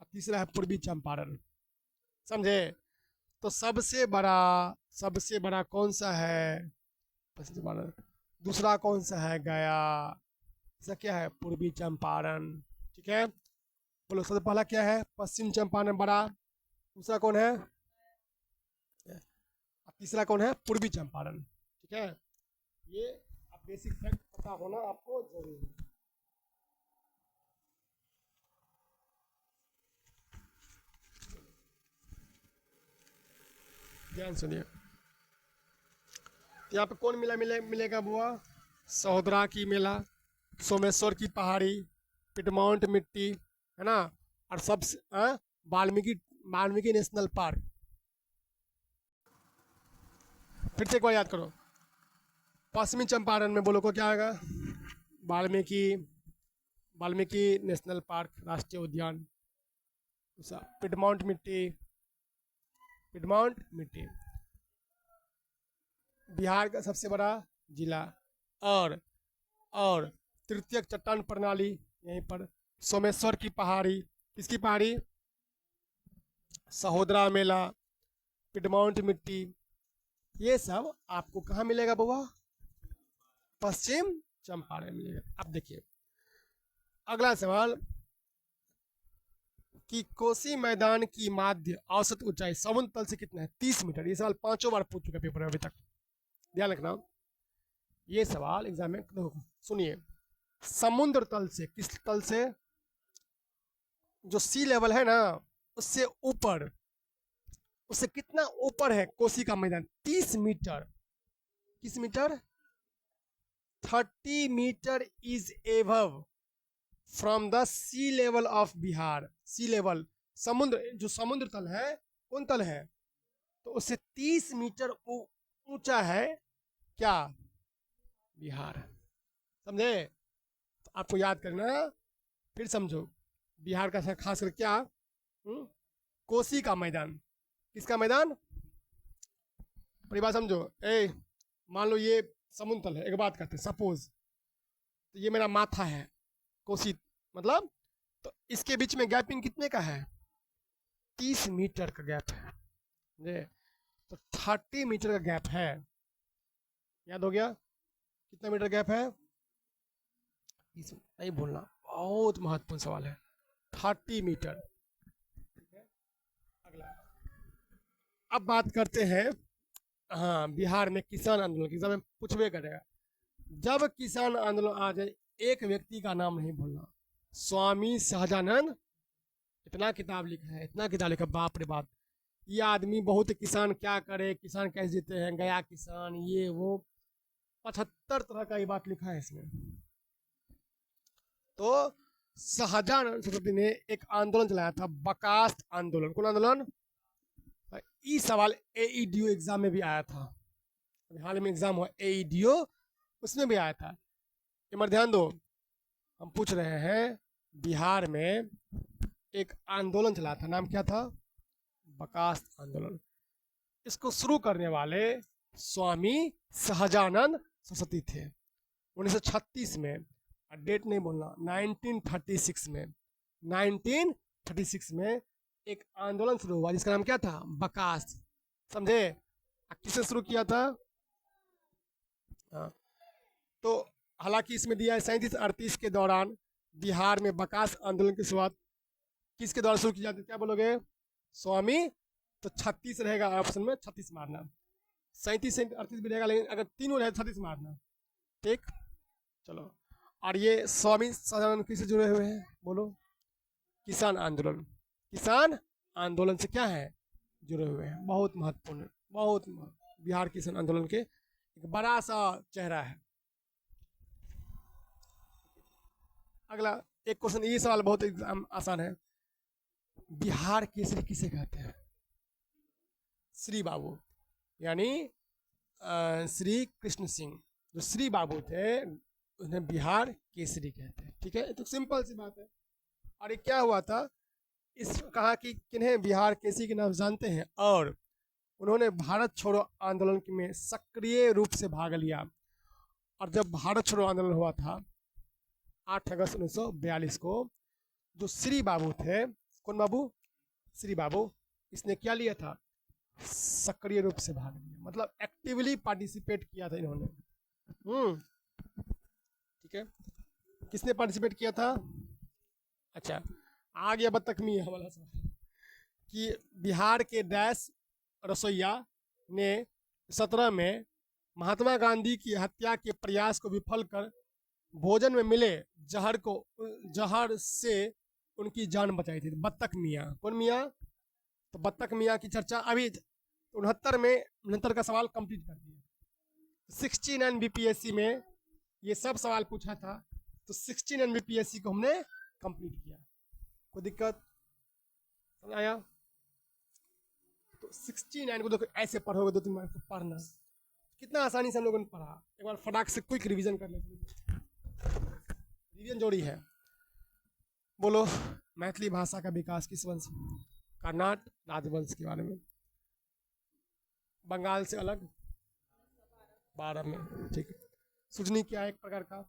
और तीसरा है पूर्वी चंपारण। समझे? तो सबसे बड़ा कौन सा है? पश्चिम चंपारण। दूसरा कौन सा है? गया। तीसरा क्या है? पूर्वी चंपारण। ठीक है, बोलो सबसे पहला क्या है? पश्चिम चंपारण बड़ा। दूसरा कौन है? तीसरा कौन है? पूर्वी चंपारण। ठीक है, ये अब बेसिक फैक्ट पता होना आपको जरूरी है। ध्यान सुनिए, यहाँ पे कौन मेला मिलेगा बुआ? सहोदरा की मेला, सोमेश्वर की पहाड़ी, पिडमाउंट मिट्टी, है ना, और सबसे वाल्मीकि नेशनल पार्क। फिर से एक बार याद करो, पश्चिमी चंपारण में बोलो को क्या आएगा? वाल्मीकि वाल्मीकि नेशनल पार्क, राष्ट्रीय उद्यान। पिडमाउंट मिट्टी, पिडमाउंट मिट्टी बिहार का सबसे बड़ा जिला। और तृतीयक चट्टान प्रणाली यहीं पर। सोमेश्वर की पहाड़ी, किसकी पहाड़ी? सहोदरा मेला, पिडमाउंट मिट्टी, ये सब आपको कहाँ मिलेगा बुआ? पश्चिम चंपारण मिलेगा। अब देखिए अगला सवाल कि कोसी मैदान की माध्य औसत ऊंचाई समुद्र तल से कितना है? 30 मीटर। ये सवाल 5 बार पूछ चुका पेपर में अभी तक, ध्यान रखना। ये सवाल एग्जाम में सुनिए, समुद्र तल से, किस तल से? जो सी लेवल है ना उससे ऊपर, उससे कितना ऊपर है कोसी का मैदान? 30 मीटर। किस metre? 30 metre is above from the sea level of Bihar. Sea level समुद्र, जो समुद्र तल है, कौन तल है? तो उससे 30 मीटर ऊंचा है क्या? बिहार। समझे? तो आपको याद करना, फिर समझो। बिहार का खास कर क्या? कोसी का मैदान। किसका मैदान? पूरी बात समझो। मान लो ये समुद्र तल है, एक बात करते हैं, सपोज तो ये मेरा माथा है, कोसी मतलब, तो इसके बीच में गैपिंग कितने का है? 30 मीटर का गैप है। तो 30 मीटर का गैप है। याद हो गया? कितना मीटर गैप है? नहीं भूलना, बहुत महत्वपूर्ण सवाल है। 30 मीटर। अगला अब बात करते हैं, हाँ, बिहार में किसान आंदोलन, एग्जाम में पूछबे करेगा। जब किसान आंदोलन आ जाए, एक व्यक्ति का नाम नहीं भूलना। स्वामी सहजानंद, इतना किताब लिखा है, इतना किताब लिखा, बाप रे बाप। ये आदमी बहुत, किसान क्या करे, किसान कैसे जीते हैं, गया किसान, ये वो 75 तरह का ये बात लिखा है इसमें। तो सहजानंद सरस्वती ने एक आंदोलन चलाया था, बकास्त आंदोलन। कौन आंदोलन? ये सवाल एईडीओ एग्जाम में भी आया था, हाल में एग्जाम हुआ एईडीओ, उसमें भी आया था। एक बार ध्यान दो, हम पूछ रहे हैं बिहार में एक आंदोलन चला था, नाम क्या था? बकास्त आंदोलन। इसको शुरू करने वाले स्वामी सहजानंद सरस्वती थे 1936 में। डेट नहीं बोलना, 1936 में, 1936 में एक आंदोलन शुरू हुआ जिसका नाम क्या था? बकास्त। समझे? किसने शुरू किया था? तो हालांकि इसमें दिया है 37-38 के दौरान बिहार में बकास्त आंदोलन की शुरुआत किसके द्वारा शुरू की जाती है? क्या बोलोगे? स्वामी। तो 36 रहेगा ऑप्शन में, 36 मारना। 37-38 भी रहेगा, लेकिन अगर तीनों रहे 36 मारना। ठीक, चलो। और ये स्वामी सहजानंद किससे जुड़े हुए हैं? बोलो। किसान आंदोलन, किसान आंदोलन से क्या है? जुड़े हुए हैं। बहुत महत्वपूर्ण, बहुत बिहार किसान आंदोलन के एक बड़ा सा चेहरा है। अगला एक क्वेश्चन, ये सवाल बहुत आसान है। बिहार केसरी किसे कहते हैं? श्री बाबू, यानी श्री कृष्ण सिंह, जो श्री बाबू थे उन्हें बिहार केसरी कहते हैं। ठीक है, तो सिंपल सी बात है। और ये क्या हुआ था, इस कहा कि किन्हें बिहार केसरी के नाम जानते हैं? और उन्होंने भारत छोड़ो आंदोलन में सक्रिय रूप से भाग लिया। और जब भारत छोड़ो आंदोलन हुआ था 8 अगस्त 1942 को, जो श्री बाबू थे, कौन बाबू? श्री बाबू, इसने क्या लिया था? सक्रिय रूप से भाग लिया, मतलब एक्टिवली पार्टिसिपेट किया था इन्होंने। ठीक है, किसने पार्टिसिपेट किया था? अच्छा, आ गया बत्तख मियां वाला सवाल कि बिहार के डैश रसोइया ने 17 में महात्मा गांधी की हत्या के प्रयास को विफल कर भोजन में मिले जहर से उनकी जान बचाई थी। बत्तख मियां, कौन मियां? तो बत्तख मियां की चर्चा अभी 69 का सवाल कंप्लीट कर दिया। 69 बीपीएससी में ये सब सवाल पूछा था, तो 69 बीपीएससी को हमने कंप्लीट किया। कोई दिक्कत समझ आया? तो 69 को देखो, ऐसे पढ़ोगे 2-3 बार तो पढ़ना, कितना आसानी से हम लोगों ने पढ़ा। एक बार फटाक से क्विक रिवीजन कर लेते हैं। रीजन जोड़ी है। बोलो मैथिली भाषा का विकास किस वंश, कर्नाट राजवंश के बारे में। बंगाल से अलग 12 में, ठीक है। सूजनी क्या है, एक प्रकार का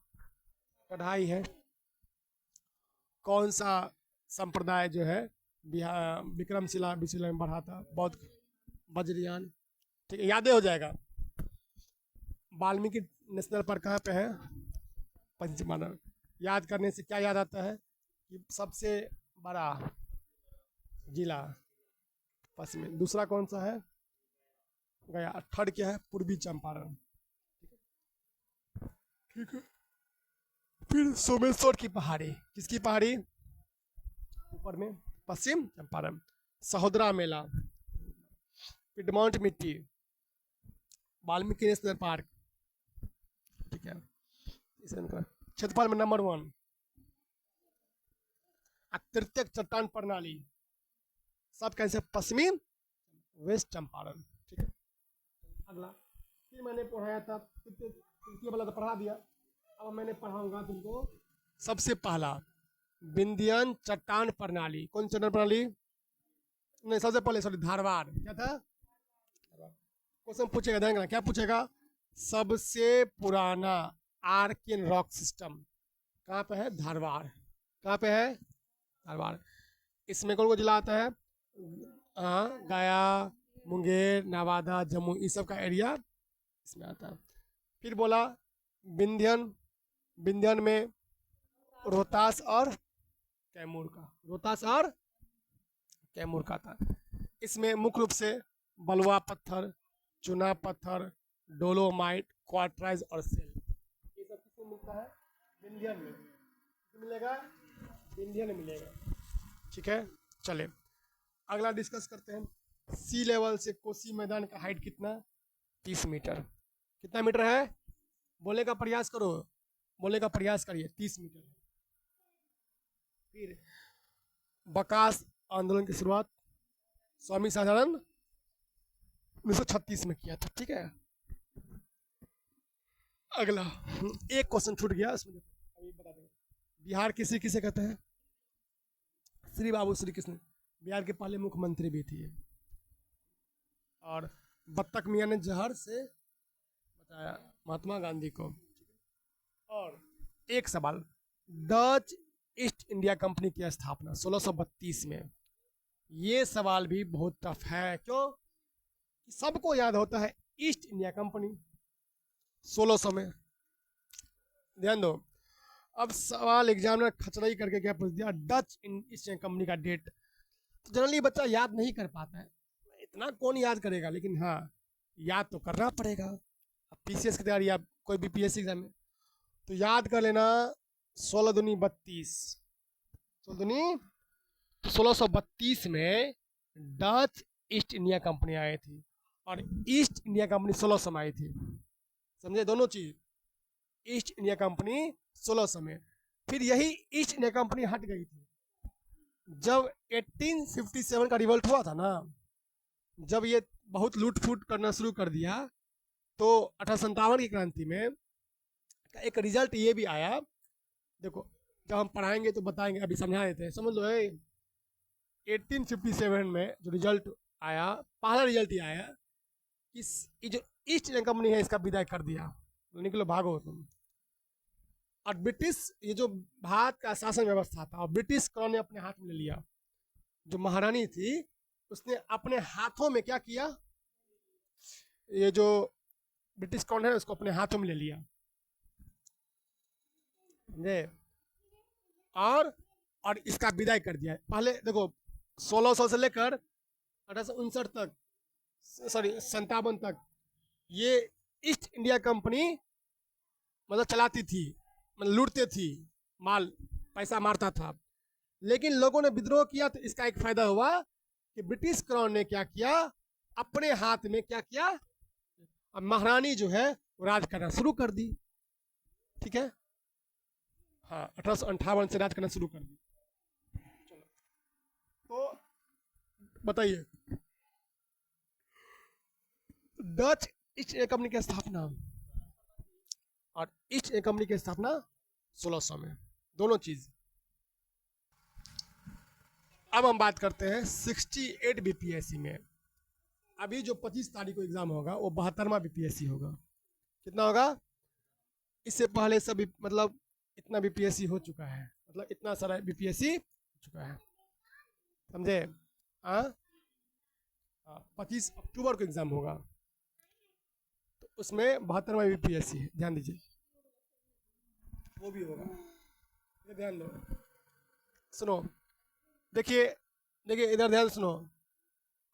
कढ़ाई है। कौन सा संप्रदाय जो है बिहार विक्रमशिला विशिला में बढ़ा था, बौद्ध वज्रयान, ठीक है, यादें हो जाएगा। वाल्मीकि नेशनल पार्क कहाँ पे है, पंचमानव। याद करने से क्या याद आता है कि सबसे बड़ा जिला पश्चिमी। दूसरा कौन सा है, गया। थर्ड क्या है, पूर्वी चंपारण, ठीक है। फिर सोमेश्वर की पहाड़ी, किसकी पहाड़ी, ऊपर में, पश्चिम चंपारण। सहोदरा मेला, पिडमॉन्ट मिट्टी, वाल्मीकि नेशनल पार्क, ठीक है। क्षेत्रफल में नंबर 1। तृतीयक चट्टान प्रणाली, सब कैसे, पश्चिमी वेस्ट चंपारण, ठीक है। अगला फिर मैंने पढ़ाया था, तृतीय वाला तो पढ़ा दिया, अब मैंने पढ़ाऊंगा तुमको सबसे पहला विंध्यन चट्टान प्रणाली। कौन चट्टान प्रणाली, नहीं सबसे पहले सॉरी धारवाड़, क्या था, क्वेश्चन पूछेगा, ध्यान, क्या पूछेगा, सबसे पुराना आर्कियन रॉक सिस्टम कहाँ पे है, धारवाड़। कहाँ पे है, धारवाड़। इसमें कौन को जिला आता है, गया, मुंगेर, नवादा, जम्मू, इस सब का एरिया इसमें आता है। फिर बोला विंध्यन, विंध्यन में रोहतास और कैमूर का, रोहतास और कैमूर का था। इसमें मुख्य रूप से बलुआ पत्थर, चुना पत्थर, डोलोमाइट, क्वार्टराइज और सेल, ये सब किसमें मिलता है, विंध्यन में। मिलेगा, विंध्यन में मिलेगा, ठीक है। चले अगला डिस्कस करते हैं। सी लेवल से कोसी मैदान का हाइट कितना, 30 मीटर। कितना मीटर है, बोलने का प्रयास करो, बोलने का प्रयास करिए, 30 मीटर। फिर बकास आंदोलन की शुरुआत स्वामी साधारण 1936 में किया था, ठीक है। अगला एक क्वेश्चन छूट गया, उसमें अभी बता देंगे। बिहार किसे किसे कहते हैं, श्री बाबू श्री कृष्ण, बिहार के पहले मुख्यमंत्री भी थे। और बत्तख मियाँ ने जहर से बताया महात्मा गांधी को। और एक सवाल, डच ईस्ट इंडिया कंपनी की स्थापना 1632 में, ये सवाल भी बहुत टफ है। क्यों, सबको याद होता है ईस्ट इंडिया कंपनी 1600 में। ध्यान दो, अब सवाल एग्जाम में खचड़ाई करके क्या पूछ दिया, डच ईस्ट इंडिया कंपनी का डेट। तो जनरली बच्चा याद नहीं कर पाता है, इतना कौन याद करेगा, लेकिन हाँ याद तो करना पड़ेगा। पीसीएस की तैयारी, आप कोई भी पीएससी एग्जाम में, तो याद कर लेना 16 दूनी 32, 1632 में डच ईस्ट इंडिया कंपनी आई थी, और ईस्ट इंडिया कंपनी 1600 में आई थी। समझे दोनों चीज, ईस्ट इंडिया कंपनी 1600 में। फिर यही ईस्ट इंडिया कंपनी हट गई थी जब 1857 का रिवोल्ट हुआ था ना, जब ये बहुत लूट फूट करना शुरू कर दिया, तो 1857 की क्रांति में एक रिजल्ट ये भी आया। देखो जब हम पढ़ाएंगे तो बताएंगे, अभी समझा देते हैं, समझ लो। 1857 में जो रिजल्ट आया, पहला रिजल्ट ये आया कि ये जो ईस्ट इंडिया कंपनी है इसका विदाई कर दिया, निकलो भागो तुम। और ब्रिटिश, ये जो भारत का शासन व्यवस्था था, और ब्रिटिश कौन ने अपने हाथ में ले लिया। जो महारानी थी उसने अपने हाथों में क्या किया, ये जो ब्रिटिश कौन है उसको अपने हाथों में ले लिया। और इसका विदाई कर दिया। पहले देखो 1600 से लेकर 1859 तक, सॉरी 57 तक, ये ईस्ट इंडिया कंपनी मतलब चलाती थी, मतलब लूटते थी, माल पैसा मारता था। लेकिन लोगों ने विद्रोह किया तो इसका एक फायदा हुआ कि ब्रिटिश क्राउन ने क्या किया, अपने हाथ में क्या किया, अब महारानी जो है वो राज करना शुरू कर दी, ठीक है। हाँ 1858 से राज करना शुरू कर दी। चलो तो बताइए, डच ईस्ट इंडिया कंपनी की स्थापना, और ईस्ट इंडिया कंपनी की स्थापना 1600 में। दोनों चीज। अब हम बात करते हैं 68 बीपीएससी में। अभी जो 25 तारीख को एग्जाम होगा वो 72वां बीपीएससी होगा। कितना होगा? इससे पहले सब मतलब इतना बीपीएससी हो चुका है, मतलब इतना सारा बीपीएससी हो चुका है, समझे? हाँ, 25 अक्टूबर को एग्जाम होगा, तो उसमें 72वां बीपीएससी है, ध्यान दीजिए, वो भी होगा, ये ध्यान दो। सुनो, देखिए देखिए इधर ध्यान सुनो।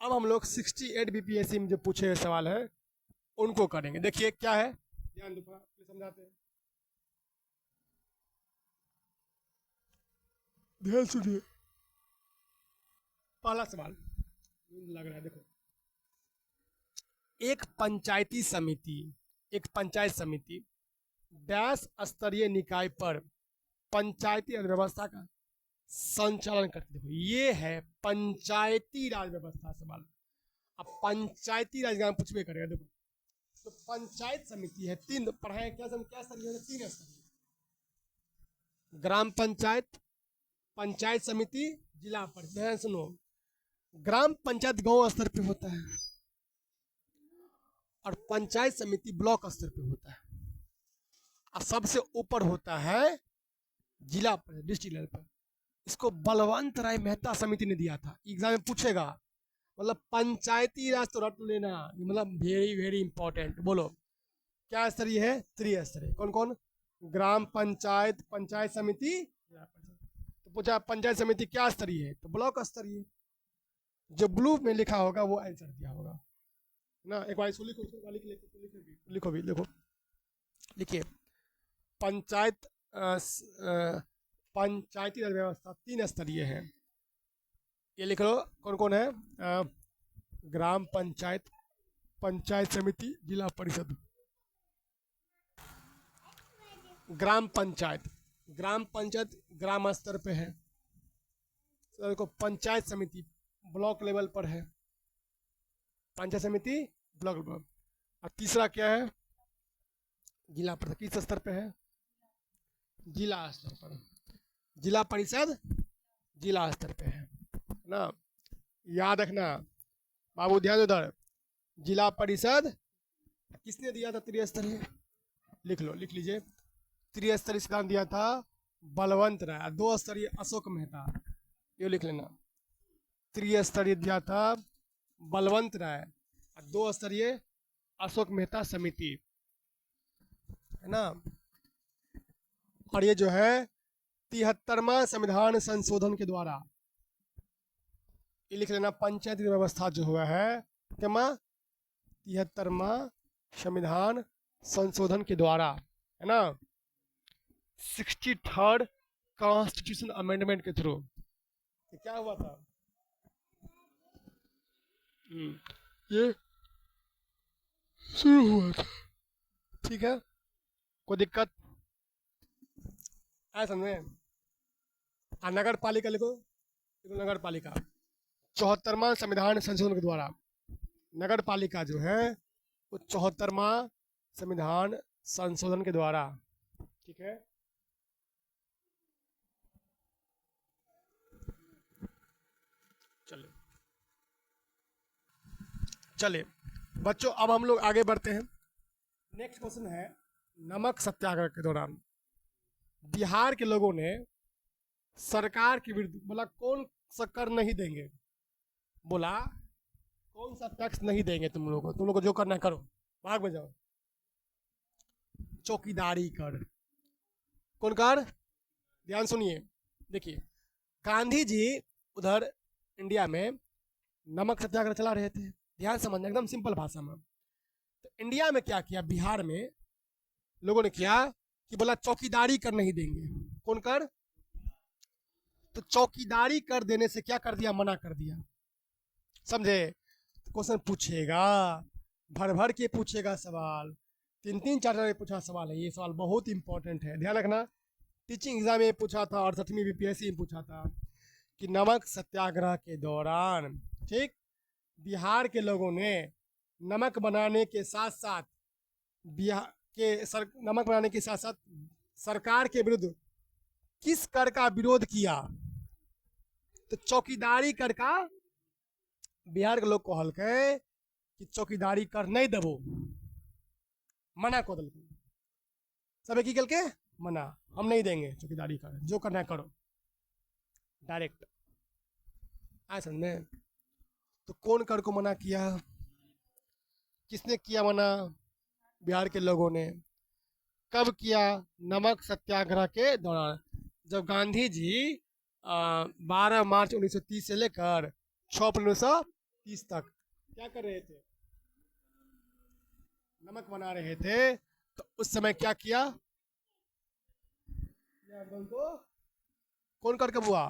अब हम लोग 68 बीपीएससी में जो पूछे हुए सवाल है उनको करेंगे। देखिए क्या है, ध्यान दो, थोड़ा समझाते हैं, ध्यान सुनिए। पहला सवाल लग रहा है, देखो, एक पंचायत समिति डैश स्तरीय निकाय पर पंचायती व्यवस्था का संचालन करती। देखो ये है पंचायती राज व्यवस्था सवाल। अब पंचायती राज का पूछबे करेगा। देखो तो पंचायत समिति है, तीन पढ़ाए क्या स्तरीय है? तीन स्तरीय, ग्राम पंचायत, पंचायत समिति, जिला परिषद। सुनो, ग्राम पंचायत गांव स्तर पे होता है और पंचायत समिति ब्लॉक स्तर पे होता है, और सबसे ऊपर होता है जिला परिषद, डिस्ट्रिक्ट लेवल पर। इसको बलवंत राय मेहता समिति ने दिया था, एग्जाम में पूछेगा। मतलब पंचायती राज तो रट लेना, मतलब वेरी वेरी इंपॉर्टेंट। बोलो क्या स्तरीय है? त्रिस्तरीय। कौन कौन? ग्राम पंचायत, पंचायत समिति, तो पूछा पंचायत समिति क्या स्तरीय है? तो ब्लॉक स्तरीय। जो ब्लू में लिखा होगा वो आंसर दिया होगा ना। एक बार इसको लिखो भी, देखो लिखिए, पंचायत पंचायती राज व्यवस्था 3 स्तरीय है। ये लिख लो कौन कौन है? ग्राम पंचायत, पंचायत समिति, जिला परिषद। ग्राम पंचायत ग्राम स्तर पे है। तो देखो पंचायत समिति ब्लॉक लेवल पर है, पंचायत समिति ब्लॉक लेवल। और तीसरा क्या है? जिला परिषद। किस स्तर पे है? जिला स्तर पर। जिला परिषद जिला स्तर पे है ना, याद रखना बाबू, ध्यान उधर। जिला परिषद किसने दिया था त्रिस्तरीय? लिख लो, लिख लीजिए। त्रिस्तरीय सिद्धांत दिया था बलवंत राय। 2 स्तरीय अशोक मेहता, ये लिख लेना। त्रिस्तरीय दिया था बलवंत राय, 2 स्तरीय अशोक मेहता समिति, है ना। और ये जो है 73वां संविधान संशोधन के द्वारा, ये लिख लेना, पंचायती व्यवस्था जो हुआ है क्या? 73वां संविधान संशोधन के द्वारा, है ना। 63rd कॉन्स्टिट्यूशन अमेंडमेंट के थ्रू क्या हुआ था? ये शुरू हुआ था, ठीक है। कोई दिक्कत है समझे? नगर पालिका लिखो, नगर पालिका 74वां संविधान संशोधन के द्वारा नगर पालिका जो है वो 74वां संविधान संशोधन के द्वारा, ठीक है। चले बच्चों, अब हम लोग आगे बढ़ते हैं। नेक्स्ट क्वेश्चन है, नमक सत्याग्रह के दौरान बिहार के लोगों ने सरकार के विरुद्ध बोला कौन सा कर नहीं देंगे? बोला कौन सा टैक्स नहीं देंगे तुम लोग को जो करना करो, भाग में जाओ। चौकीदारी कर। कौन कर? ध्यान सुनिए, देखिए गांधी जी उधर इंडिया में नमक सत्याग्रह चला रहे थे। ध्यान समझना, एकदम सिंपल भाषा में। तो इंडिया में क्या किया? बिहार में लोगों ने किया कि बोला चौकीदारी कर नहीं देंगे। कौन कर? तो चौकीदारी कर देने से क्या कर दिया? मना कर दिया, समझे। क्वेश्चन पूछेगा, भर भर के पूछेगा सवाल, 3-3 4 पूछा सवाल है। ये सवाल बहुत इंपॉर्टेंट है, ध्यान रखना। टीचिंग एग्जाम में पूछा था, 68वीं बीपीएससी में पूछा था कि नमक सत्याग्रह के दौरान, ठीक, बिहार के लोगों ने नमक बनाने के साथ साथ नमक बनाने के साथ साथ सरकार के विरुद्ध किस कर का विरोध किया? तो चौकीदारी कर का बिहार के लोग कहल के कि चौकीदारी कर नहीं देबो, मना कर दिल सब की कल के मना, हम नहीं देंगे चौकीदारी कर, जो करना है करो डायरेक्ट। आए समझ में? तो कौन कर को मना किया? किसने किया मना? बिहार के लोगों ने। कब किया? नमक सत्याग्रह के दौरान, जब गांधी जी 12 मार्च 1930 से लेकर 6 अप्रैल 1930 तक क्या कर रहे थे? नमक बना रहे थे। तो उस समय क्या किया? को कौन कर कब हुआ?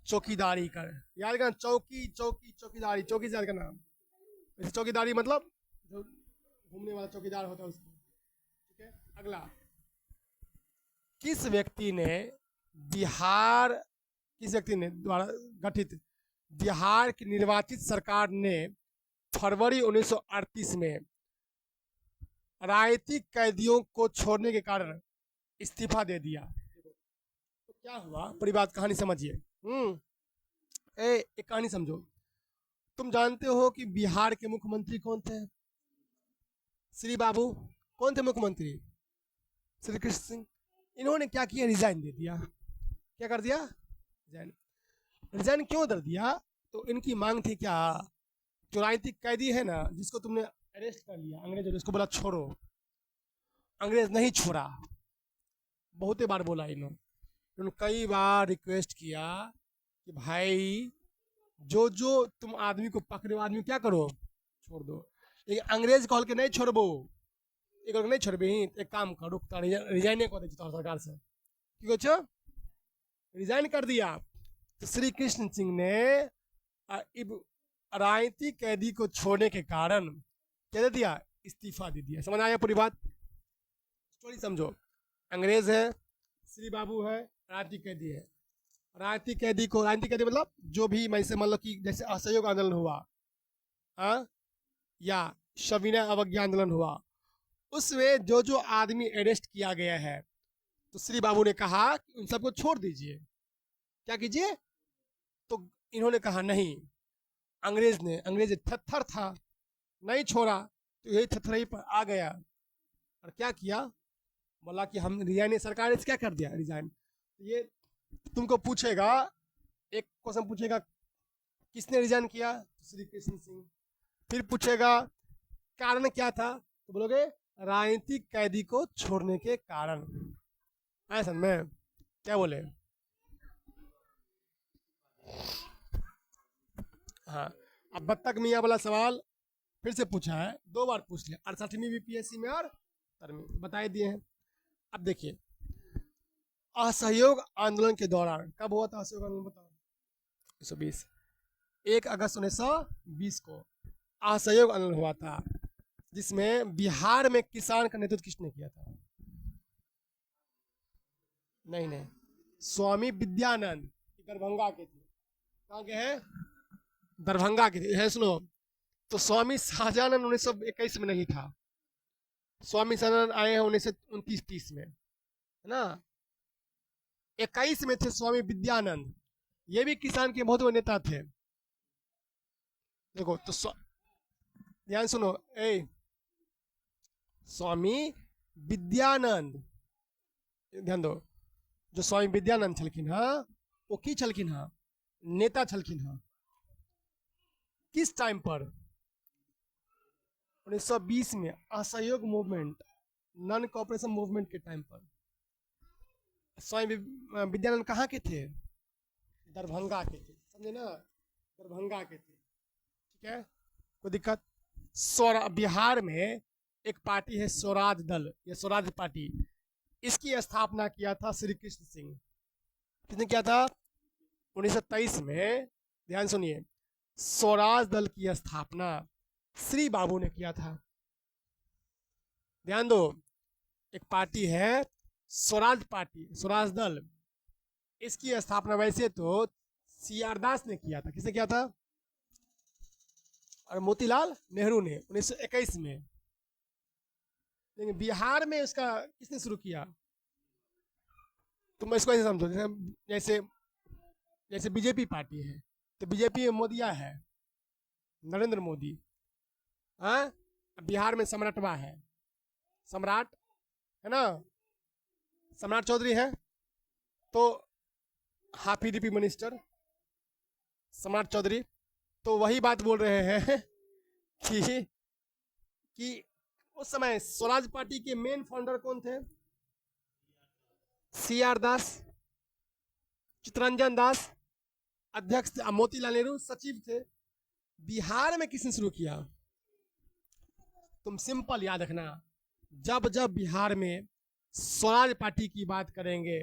चौकीदारी कर। याद करना, चौकी चौकी चौकीदारी, चौकी से याद करना। वैसे चौकीदारी मतलब जो घूमने वाला चौकीदार होता है उसको। ठीक है, अगला। किस व्यक्ति ने बिहार, किस व्यक्ति ने द्वारा गठित बिहार की निर्वाचित सरकार ने फरवरी 1938 में राजनीतिक कैदियों को छोड़ने के कारण इस्तीफा दे दिया? तो क्या हुआ? पूरी बात कहानी समझिए। एक कहानी समझो। तुम जानते हो कि बिहार के मुख्यमंत्री कौन थे? श्री बाबू। कौन थे मुख्यमंत्री? श्री कृष्ण सिंह। इन्होंने क्या किया? रिजाइन दे दिया। क्या कर दिया? रिजाइन। रिजाइन क्यों दे दिया? तो इनकी मांग थी क्या? जो राजनीतिक कैदी है ना, जिसको तुमने अरेस्ट कर लिया, अंग्रेजों ने उसको बोला छोड़ो, अंग्रेज नहीं छोड़ा। बहुत ही बार बोला इन्होंने कई बार रिक्वेस्ट किया कि भाई जो जो तुम आदमी को पकड़े, आदमी क्या करो? छोड़ दो। लेकिन अंग्रेज कहल के नहीं छोड़बो, एक नहीं छोड़बी, एक काम करो, रिजाइन कर दे सरकार से। की कहो? रिजाइन कर दिया। तो श्री कृष्ण सिंह ने राजनीतिक कैदी को छोड़ने के कारण क्या दे दिया? इस्तीफा दे दिया। समझ आया पूरी बात? स्टोरी समझो। अंग्रेज है, श्री बाबू है, राजनीतिक कैदी है। राजनीतिक कैदी को, राजनीतिक कैदी मतलब जो भी, मैं से मान लो कि जैसे असहयोग आंदोलन हुआ या सविनय अवज्ञा आंदोलन हुआ, उसमें जो जो आदमी अरेस्ट किया गया है, तो श्री बाबू ने कहा कि उन सबको छोड़ दीजिए। क्या कीजिए? तो इन्होंने कहा नहीं। अंग्रेज थत्थर था, नहीं छोड़ा, तो यही थत्थरई पर आ गया और क्या किया? बोला कि हम रिजाइन, सरकार ने क्या कर दिया? रिजाइन। ये तुमको पूछेगा, एक क्वेश्चन पूछेगा किसने रिजाइन किया? श्री कृष्ण सिंह। फिर पूछेगा कारण क्या था? तो बोलोगे राजनीतिक कैदी को छोड़ने के कारण। ऐसा में क्या बोले? हाँ। अब बत्तख मियाँ वाला सवाल फिर से पूछा है, 2 बार पूछ लिया, 68वीं बीपीएससी में और 70वीं बताए दिए हैं। अब देखिए, असहयोग आंदोलन के दौरान, कब हुआ था असहयोग आंदोलन बताओ? 1920, 1 अगस्त 1920 को असहयोग आंदोलन हुआ था, जिसमें बिहार में किसान का नेतृत्व किसने किया था? नहीं, स्वामी विद्यानंद, दरभंगा के थे। कहाँ के हैं? दरभंगा के थे। है सुनो, तो स्वामी शाहजानंद 1921 में नहीं था, स्वामी शाहजानंद आए हैं 1929-30 में, है ना। 21 में थे स्वामी विद्यानंद, ये भी किसान के बहुत बड़े नेता थे। देखो तो ध्यान सुनो, स्वामी विद्यानंद, ध्यान दो, जो स्वामी विद्यानंद छलखिन हाँ, वो की छलखिन हाँ? नेता छलखिन हाँ। किस टाइम पर? 1920 में असहयोग मूवमेंट, नॉन कॉपरेशन मूवमेंट के टाइम पर। स्वामी विद्यानंद कहाँ के थे? दरभंगा के थे, समझे ना, दरभंगा के थे। ठीक है, कोई दिक्कत? बिहार में एक पार्टी है स्वराज दल या स्वराज पार्टी, इसकी स्थापना किया था श्री कृष्ण सिंह। किसने किया था? 1923 में। ध्यान सुनिए, स्वराज दल की स्थापना श्री बाबू ने किया था। ध्यान दो, एक पार्टी है स्वराज पार्टी, स्वराज दल, इसकी स्थापना वैसे तो CR दास ने किया था। किसने किया था? और मोतीलाल नेहरू ने 1921 में। लेकिन बिहार में इसका किसने शुरू किया? तुम इसको ऐसे समझो, जैसे जैसे बीजेपी पार्टी है, तो बीजेपी में मोदिया है, नरेंद्र मोदी। हाँ, बिहार में सम्राटवा है, सम्राट है ना, सम्राट चौधरी है। तो हाफ पीडीपी मिनिस्टर सम्राट चौधरी। तो वही बात बोल रहे हैं कि कि उस समय स्वराज पार्टी के मेन फाउंडर कौन थे? सी आर दास, चित्तरंजन दास, अध्यक्ष मोतीलाल नेहरू सचिव थे। बिहार में किसने शुरू किया? तुम सिंपल याद रखना, जब जब बिहार में स्वराज पार्टी की बात करेंगे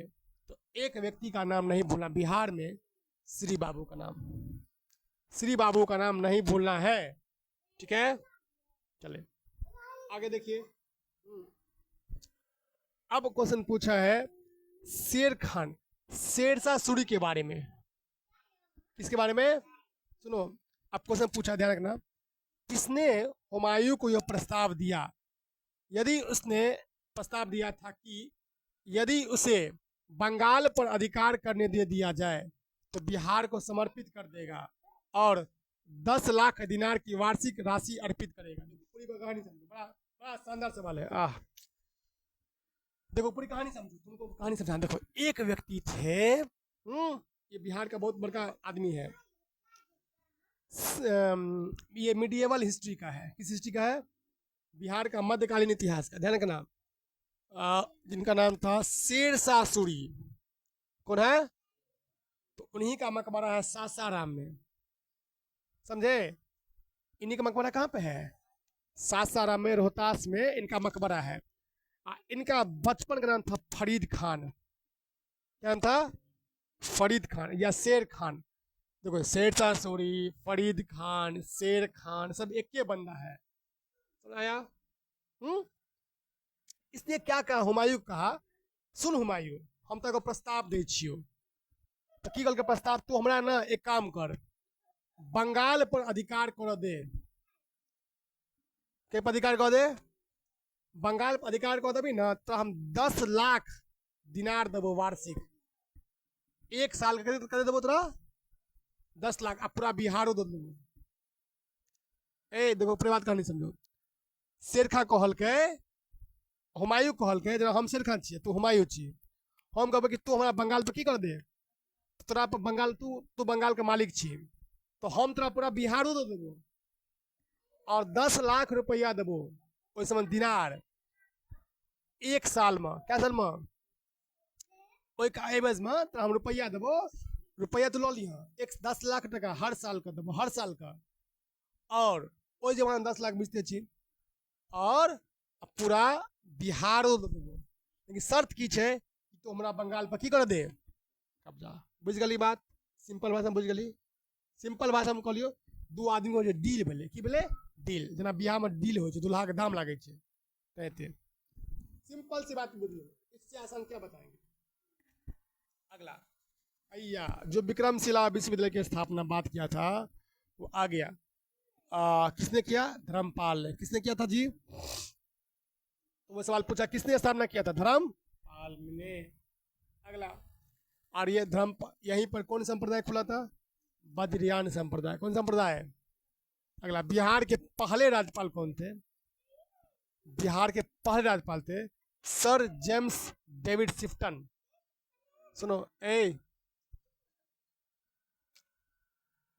तो एक व्यक्ति का नाम नहीं भूलना, बिहार में श्री बाबू का नाम, श्री बाबू का नाम नहीं भूलना है, ठीक है? चले आगे देखिए। अब क्वेश्चन पूछा है शेर खान, शेरशाह सूरी के बारे में। किसके बारे में? सुनो, अब क्वेश्चन पूछा, ध्यान रखना। किसने हुमायूं को यह प्रस्ताव दिया? यदि उसने प्रस्ताव दिया था कि यदि उसे बंगाल पर अधिकार करने दे दिया जाए तो बिहार को समर्पित कर देगा और 10 लाख दिनार की वार्षिक राशि अर्पित करेगा। पूरी कहानी समझो, बड़ा बड़ा शानदार सवाल है। देखो पूरी कहानी समझो, तुमको कहानी समझा। देखो एक व्यक्ति थे, ये बिहार का बहुत बड़ा आदमी है, ये मिडिएवल हिस्ट्री का है। किस हिस्ट्री का है? बिहार का मध्यकालीन इतिहास का। ध्यान रखना, जिनका नाम था शेरशाह सूरी। कौन है? तो उन्हीं का मकबरा है सासाराम में, समझे? इन्हीं का मकबरा कहाँ पे है? सासाराम में, रोहतास में इनका मकबरा है। इनका बचपन का नाम था फरीद खान। क्या नाम था? फरीद खान या शेर खान। देखो शेरशाह सूरी, फरीद खान, शेर खान सब एक ही बंदा है, सुनाया? इसने क्या कहा? हुमायूं कहा, सुन हुमायूं, हम तेरे को प्रस्ताव दै छियो। तो की कहल के प्रस्ताव? तू हमरा ना एक काम कर, बंगाल पर अधिकार कर दे। के पर अधिकार कर दे? बंगाल पर अधिकार कर देबी ना तो हम 10 लाख दिनार देबो वार्षिक, एक साल का कर देबो तोरा 10 लाख, अब पूरा बिहारो दे देबो। ए देखो पूरी बात कहानी समझो। शेरखा कहल के, हुमायूं कहल के, जरा हम शेरखा छिए, तू हुमायूं छिए, हम कहबे कि तू हमरा बंगाल पे की कर दे, तोरा पर बंगाल, तू बंगाल के मालिक छिए, तो हम तोरा पूरा बिहारो दे देबो और 10 लाख रुपया देबो, ओइ समय दिनार, एक साल में। क्या साल में? ओइ का एवज में तोरा हम रुपया देबो, रुपया तो ल लिहा, 10 लाख टका हर साल का देबो, हर साल का। और ओइ जमाना 10 लाख बेचते छी, और पूरा बिहारो दे देबो, लेकिन शर्त की छे कि तू हमरा बंगाल पर की कर दे, कब्जा। बुझ गली बात? सिंपल भाषा में बुझ गली? सिंपल भाषा में कहलियो, दू आदमी को जे डील भेले, की भेले? डील। जना बियाह में डील हो, दुल्हा के दाम लागे छे, कहते सिंपल सी बात बुझिए, इससे आसान क्या बताएंगे? अगला अय्या, जो विक्रमशिला विश्वविद्यालय की स्थापना बात किया था वो आ गया। किसने किया? धर्मपाल ने। किसने किया था जी? तो वो सवाल पूछा किसने स्थापना किया था? धर्मपाल ने। अगला, और ये धर्म यहीं पर कौन संप्रदाय खुला था? बद्रियान संप्रदाय। कौन संप्रदाय? अगला, बिहार के पहले राज्यपाल कौन थे? बिहार के पहले राज्यपाल थे सर जेम्स डेविड शिफ्टन। सुनो,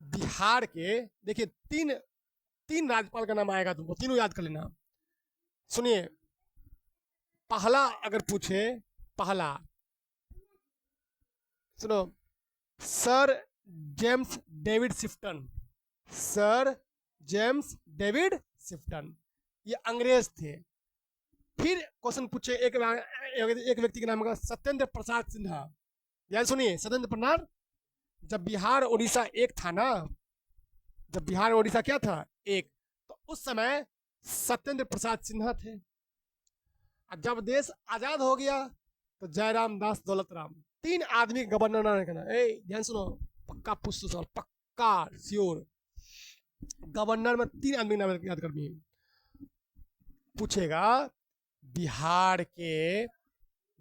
बिहार के देखिए तीन राज्यपाल का नाम आएगा, तुमको तीनों याद कर लेना। सुनिए, पहला अगर पूछे, पहला सुनो, sir James David Sifton, sir James David Sifton, ये अंग्रेज थे। फिर क्वेश्चन पूछे एक व्यक्ति के नाम का सत्येंद्र प्रसाद सिन्हा। याद सुनिए, सत्येंद्र प्रसाद, जब बिहार उड़ीसा एक था ना, जब बिहार और उड़ीसा क्या था? एक, तो उस समय सत्येंद्र प्रसाद सिन्हा थे। जब देश आजाद हो गया तो जयराम दास दौलत राम, 3 आदमी गवर्नर ने कहना। ध्यान सुनो, पक्का पूछ लो सवाल, पक्का श्योर। गवर्नर में 3 आदमी नाम याद करनी है। पूछेगा बिहार के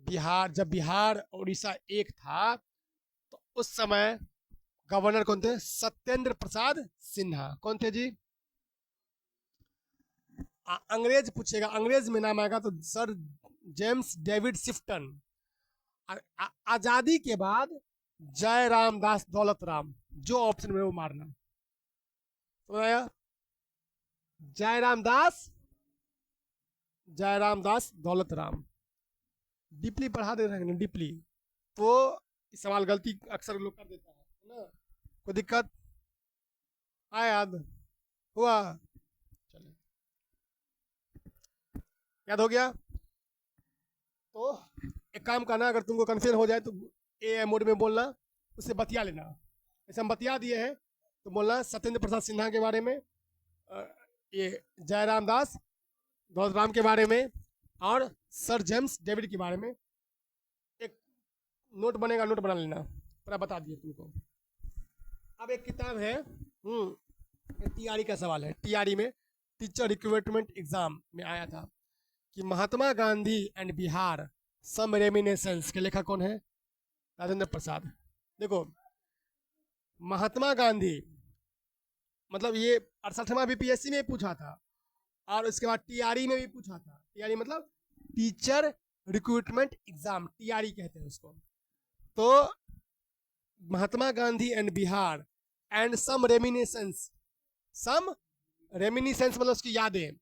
बिहार, जब बिहार और उड़ीसा एक था तो उस समय गवर्नर कौन थे? सत्येंद्र प्रसाद सिन्हा। कौन थे जी? अंग्रेज पूछेगा, अंग्रेज में नाम आएगा तो सर जेम्स डेविड शिफ्टन। आजादी के बाद जय रामदास दौलत राम, जो ऑप्शन में वो मारना। तो आया जय रामदास दौलत राम। डीपली पढ़ा दे रहे हैं, डीपली। तो सवाल गलती अक्सर लोग कर देता है ना, कोई दिक्कत आया? याद हुआ? चलिए, याद हो गया? तो एक काम करना, अगर तुमको कन्फ्यूजन हो जाए तो ए मोड में बोलना, उससे बतिया लेना। जैसे हम बतिया दिए हैं तो बोलना सत्येंद्र प्रसाद सिन्हा के बारे में, ये जयराम दास दौलत राम के बारे में, और सर जेम्स डेविड के बारे में। एक नोट बनेगा, नोट बना लेना, पूरा बता दिए तुमको। अब एक किताब है, टीआरई का सवाल है, टीआरई में टीचर रिक्रूटमेंट एग्जाम में आया था कि महात्मा गांधी एंड बिहार सम रेमिनेसेंस के लेखक कौन है? राजेंद्र प्रसाद। देखो, महात्मा गांधी मतलब ये 68वां बीपीएससी में पूछा था, और उसके बाद टीआरई में भी पूछा था। टीआरई मतलब टीचर रिक्रूटमेंट एग्जाम, टीआरई कहते हैं उसको। तो Mahatma Gandhi and Bihar and some reminiscence मतलब उसकी यादें।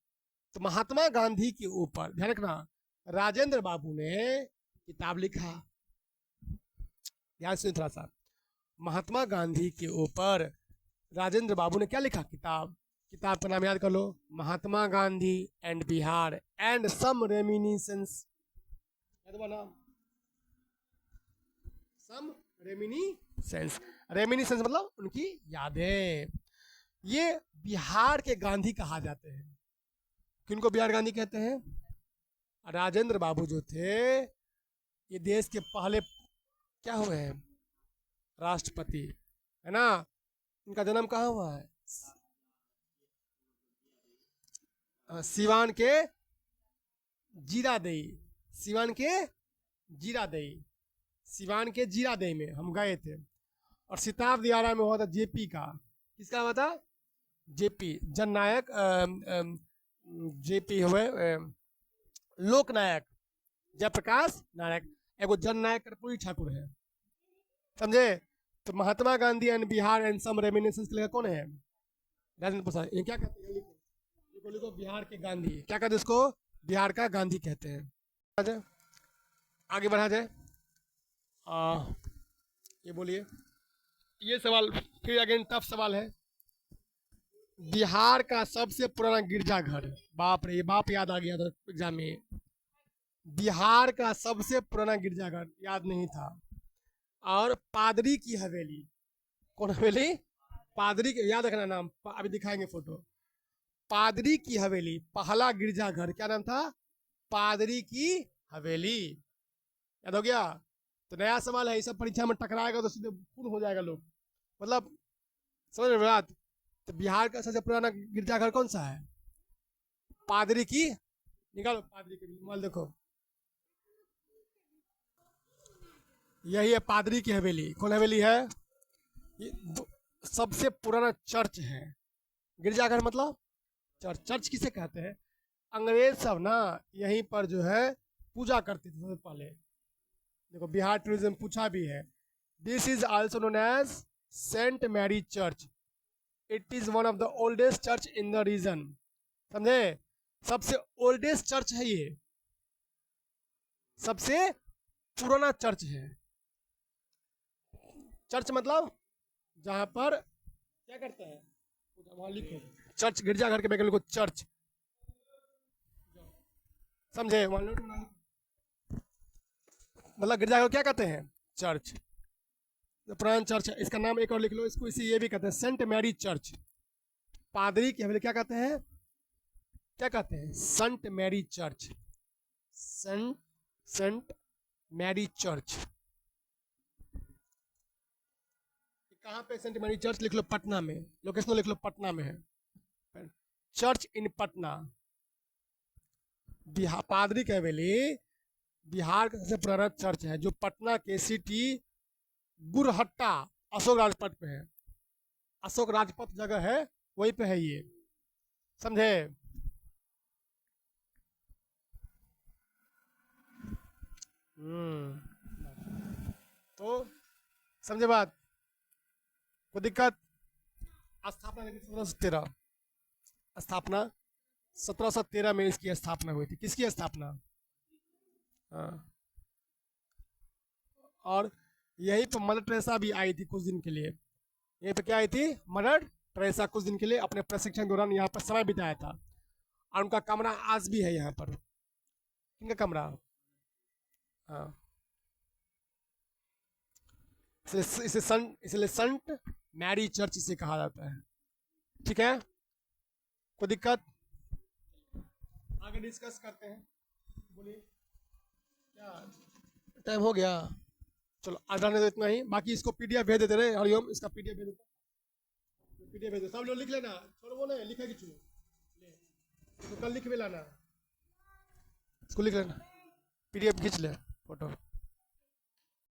तो महात्मा गांधी के ऊपर ध्यान रखना, राजेंद्र बाबू ने किताब लिखा। ध्यान से थोड़ा सा, महात्मा गांधी के ऊपर राजेंद्र बाबू ने क्या लिखा? किताब। किताब का नाम याद कर लो, Mahatma Gandhi and Bihar and some reminiscence. नाम सम रेमिनिसेंस। रेमिनिसेंस मतलब उनकी यादें। ये बिहार के गांधी कहा जाते हैं। किनको बिहार गांधी कहते हैं? राजेंद्र बाबू जो थे, ये देश के पहले क्या हुए हैं? राष्ट्रपति, है ना। इनका जन्म कहाँ हुआ है? सिवान के जीरादेई। सिवान के जीरादेई, सिवान के जीरादेई में हम गए थे। और सिताब दियारा में हुआ था जेपी का। किसका हुआ था? जेपी जननायक, जेपी हुए लोकनायक जयप्रकाश नायक, एगो जननायक कर्पूरी ठाकुर है, समझे। तो Mahatma Gandhi and Bihar and some reminiscence के लिए कौन है? राजेंद्र प्रसाद। ये क्या कहते हैं? लिखो लिखो, बिहार के गांधी। क्या कहते हैं इसको? बिहार का गांधी कहते हैं। आगे बढ़ा जाए। ये बोलिए, ये सवाल फिर अगेन टफ सवाल है। बिहार का सबसे पुराना गिरजाघर, बाप रे, बाप याद आ गया था एग्जाम में। बिहार का सबसे पुराना गिरजाघर याद नहीं था। और पादरी की हवेली। कौन हवेली? पादरी की, याद रखना नाम, अभी दिखाएंगे फोटो। पादरी की हवेली, पहला गिरजाघर क्या नाम था? पादरी की हवेली। याद हो गया? तो नया सवाल है, इस सब परीक्षा में टकराएगा तो सीधे पूर्ण हो जाएगा लोग, मतलब समझ में बात। तो बिहार का सबसे पुराना गिरजाघर कौन सा है? पादरी की, निकालो पादरी की मोबाइल, देखो यही है पादरी की हवेली। कौन हवेली है? ये सबसे पुराना चर्च है। गिरजाघर मतलब चर्च। चर्च किसे कहते हैं? अंग्रेज सब ना यहीं पर जो है पूजा करते थे सबसे पहले। देखो, बिहार टूरिज्म पूछा भी है। This is also known as saint Mary church. It is one of the oldest church in the region. समझे? सबसे ओल्डेस्ट चर्च है ये, सबसे पुराना चर्च है। चर्च मतलब जहां पर क्या करते हैं, वहां लिखो चर्च। गिरजाघर के बगल लिखो चर्च, समझे? वहां नोट बना लो। मतलब गिरजाघर क्या कहते हैं? चर्च, पुराना चर्च है। इसका नाम एक और लिख लो, इसको इसी ये भी कहते हैं सेंट मैरी चर्च। पादरी की हवेली क्या कहते हैं? क्या कहते हैं? Saint Mary church. Saint Mary church. कहाँ पे सेंट मैरी चर्च? लिख लो पटना में। लोकेशन लिख लो, पटना में है चर्च इन पटना। बिहार पादरी की हवेली बिहार का सबसे पुराना चर्च है जो पटना के सिटी गुरहट्टा अशोक राजपथ पे है। अशोक राजपथ जगह है, वहीं पे है ये, समझे? तो समझे बात? कोई दिक्कत? स्थापना 1713, स्थापना 1713 में इसकी स्थापना हुई थी। किसकी स्थापना? हाँ। और यहीं पर मदर टेरेसा भी आई थी कुछ दिन के लिए। यहीं पे क्या आई थी? मदर टेरेसा कुछ दिन के लिए अपने प्रशिक्षण दौरान यहाँ पर समय बिताया था। और उनका कमरा आज भी है यहाँ पर। इनका कमरा, हाँ। इसलिए संत मैरी चर्च इसे कहा जाता है। ठीक है, कोई दिक्कत? आगे डिस्कस करते हैं। बोलिए, क्या टाइम हो गया? चलो आज रहने दो इतना ही। बाकी इसको पीडीएफ भेज देते रहे, हरिओम इसका पीडीएफ भेज देते। पीडीएफ भेज दो, सब लोग लिख लेना। छोड़ वो नहीं लिखा किचू तो कल लिख भी लाना, इसको लिख लेना, पीडीएफ खींच ले फोटो।